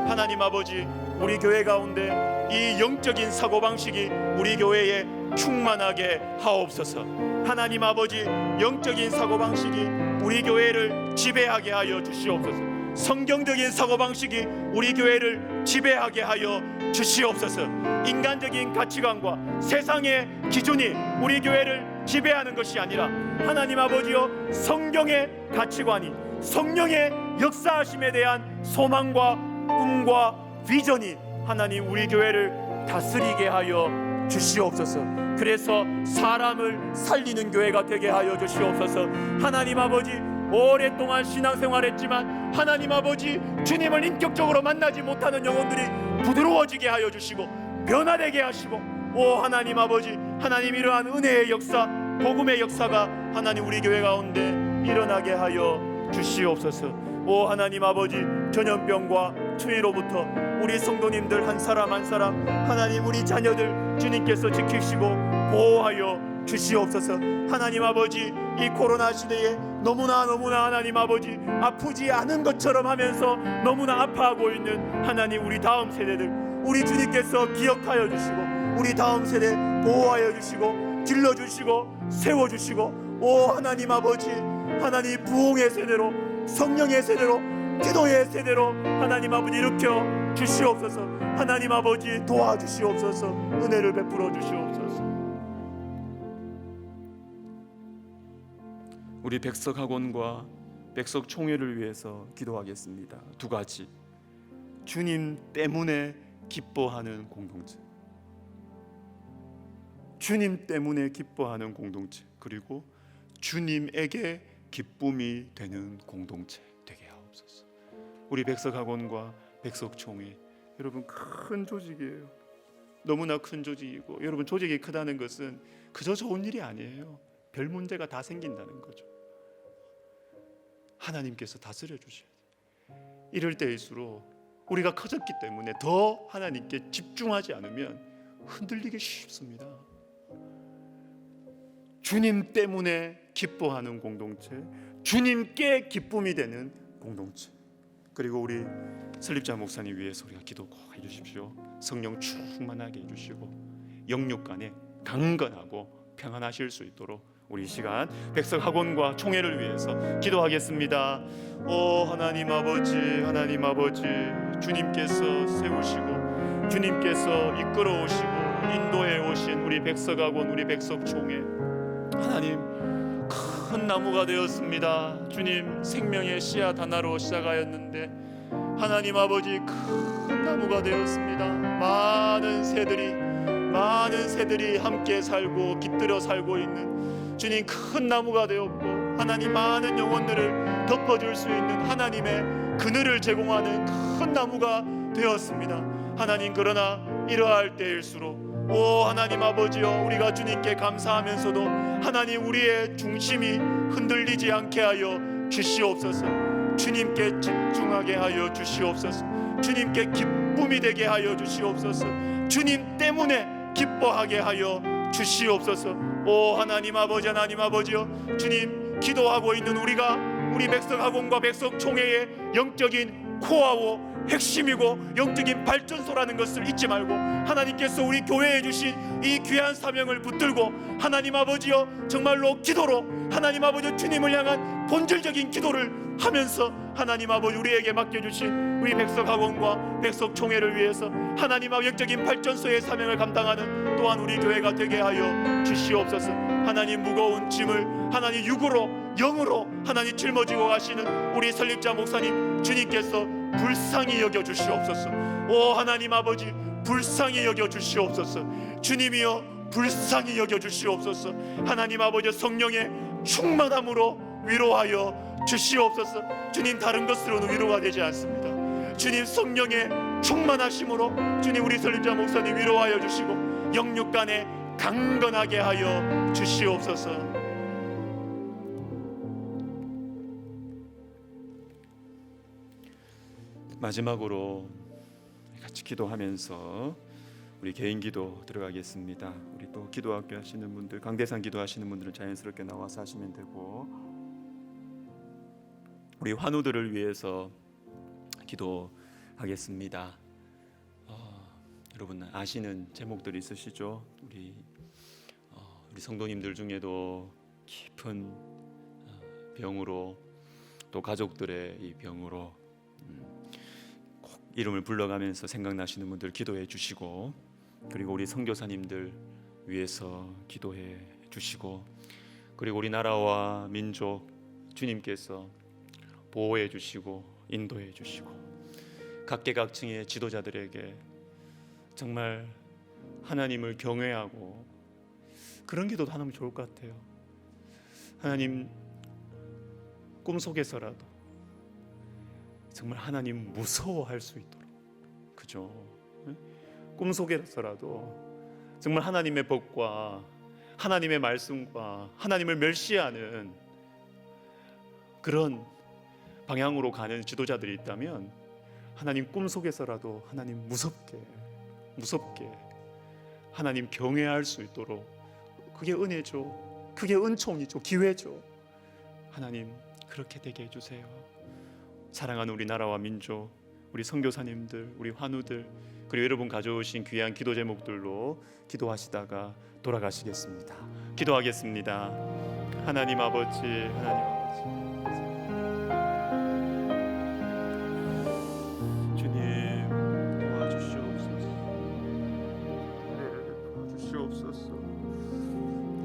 Speaker 5: 하나님 아버지, 우리 교회 가운데 이 영적인 사고방식이 우리 교회에 충만하게 하옵소서. 하나님 아버지, 영적인 사고방식이 우리 교회를 지배하게 하여 주시옵소서. 성경적인 사고방식이 우리 교회를 지배하게 하여 주시옵소서. 인간적인 가치관과 세상의 기준이 우리 교회를 지배하는 것이 아니라 하나님 아버지여, 성경의 가치관이, 성령의 역사하심에 대한 소망과 꿈과 비전이 하나님 우리 교회를 다스리게 하여 주시옵소서. 그래서 사람을 살리는 교회가 되게 하여 주시옵소서. 하나님 아버지, 오랫동안 신앙생활했지만 하나님 아버지 주님을 인격적으로 만나지 못하는 영혼들이 부드러워지게 하여 주시고 변화되게 하시고, 오 하나님 아버지, 하나님 이러한 은혜의 역사, 복음의 역사가 하나님 우리 교회 가운데 일어나게 하여 주시옵소서. 오 하나님 아버지, 전염병과 추위로부터 우리 성도님들 한 사람 한 사람, 하나님 우리 자녀들 주님께서 지키시고 보호하여 주시옵소서. 하나님 아버지, 이 코로나 시대에 너무나 하나님 아버지 아프지 않은 것처럼 하면서 너무나 아파하고 있는 하나님 우리 다음 세대들, 우리 주님께서 기억하여 주시고 우리 다음 세대 보호하여 주시고 길러주시고 세워주시고, 오 하나님 아버지, 하나님 부흥의 세대로, 성령의 세대로, 기도의 세대로 하나님 아버지 일으켜 주시옵소서. 하나님 아버지 도와주시옵소서. 은혜를 베풀어 주시옵소서. 우리 백석학원과 백석총회를 위해서 기도하겠습니다. 두 가지, 주님 때문에 기뻐하는 공동체, 주님 때문에 기뻐하는 공동체, 그리고 주님에게 기쁨이 되는 공동체 되게 하옵소서. 우리 백석학원과 백석총회, 여러분 큰 조직이에요. 너무나 큰 조직이고, 여러분 조직이 크다는 것은 그저 좋은 일이 아니에요. 별 문제가 다 생긴다는 거죠. 하나님께서 다스려 주셔야 돼요. 이럴 때일수록 우리가 커졌기 때문에 더 하나님께 집중하지 않으면 흔들리기 쉽습니다. 주님 때문에 기뻐하는 공동체, 주님께 기쁨이 되는 공동체. 그리고 우리 설립자 목사님 위해서 우리가 기도 꼭 해주십시오. 성령 충만하게 해주시고 영육간에 강건하고 평안하실 수 있도록 우리 이 시간 백석학원과 총회를 위해서 기도하겠습니다. 오 하나님 아버지, 하나님 아버지, 주님께서 세우시고 주님께서 이끌어 오시고 인도해 오신 우리 백석학원, 우리 백석총회, 하나님 큰 나무가 되었습니다. 주님 생명의 씨앗 하나로 시작하였는데 하나님 아버지 큰 나무가 되었습니다. 많은 새들이 함께 살고 깃들어 살고 있는 주님 큰 나무가 되었고, 하나님 많은 영혼들을 덮어줄 수 있는 하나님의 그늘을 제공하는 큰 나무가 되었습니다. 하나님, 그러나 이러할 때일수록 오 하나님 아버지여, 우리가 주님께 감사하면서도 하나님 우리의 중심이 흔들리지 않게 하여 주시옵소서. 주님께 집중하게 하여 주시옵소서. 주님께 기쁨이 되게 하여 주시옵소서. 주님 때문에 기뻐하게 하여 주시옵소서. 오 하나님 아버지, 하나님 아버지여, 주님 기도하고 있는 우리 백석학원과 백석총회의 영적인 코어고 핵심이고 영적인 발전소라는 것을 잊지 말고, 하나님께서 우리 교회에 주신 이 귀한 사명을 붙들고 하나님 아버지여, 정말로 기도로 하나님 아버지 주님을 향한 본질적인 기도를 하면서 하나님 아버지 우리에게 맡겨주신 우리 백석학원과 백석총회를 위해서 하나님 아버지 영적인 발전소의 사명을 감당하는 또한 우리 교회가 되게 하여 주시옵소서. 하나님 무거운 짐을 하나님 육으로 영으로 하나님 짊어지고 가시는 우리 설립자 목사님 주님께서 불쌍히 여겨 주시옵소서. 오 하나님 아버지 불쌍히 여겨 주시옵소서. 주님이여 불쌍히 여겨 주시옵소서. 하나님 아버지 성령의 충만함으로 위로하여 주시옵소서. 주님 다른 것으로는 위로가 되지 않습니다. 주님 성령의 충만하심으로 주님 우리 설립자 목사님 위로하여 주시고 영육간에 강건하게 하여 주시옵소서.
Speaker 1: 마지막으로 같이 기도하면서 우리 개인 기도 들어가겠습니다. 우리 또 기도학교 하시는 분들, 강대상 기도하시는 분들은 자연스럽게 나와서 하시면 되고, 우리 환우들을 위해서 기도하겠습니다. 여러분 아시는 제목들이 있으시죠? 우리 성도님들 중에도 깊은 병으로, 또 가족들의 이 병으로 꼭 이름을 불러가면서 생각나시는 분들 기도해 주시고, 그리고 우리 선교사님들 위해서 기도해 주시고, 그리고 우리 나라와 민족 주님께서 보호해 주시고 인도해 주시고, 각계각층의 지도자들에게 정말 하나님을 경외하고 그런 기도도 하면 좋을 것 같아요. 하나님 꿈속에서라도 정말 하나님 무서워할 수 있도록, 그죠? 꿈속에서라도 정말 하나님의 법과 하나님의 말씀과 하나님을 멸시하는 그런 방향으로 가는 지도자들이 있다면 하나님 꿈속에서라도 하나님 무섭게 하나님 경외할 수 있도록, 그게 은혜죠, 그게 은총이죠, 기회죠. 하나님 그렇게 되게 해주세요. 사랑하는 우리 나라와 민족, 우리 선교사님들, 우리 환우들, 그리고 여러분 가져오신 귀한 기도 제목들로 기도하시다가 돌아가시겠습니다. 기도하겠습니다. 하나님 아버지, 하나님 아버지, 주님 도와주시옵소서. 은혜를 도와주시옵소서.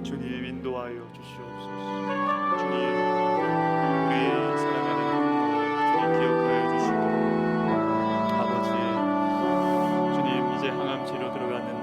Speaker 1: 주님 인도하여 주시옵소서. 주님 우리의 사랑하는 주님 기억하여 주시고, 아버지 주님 이제 항암 치료 들어가는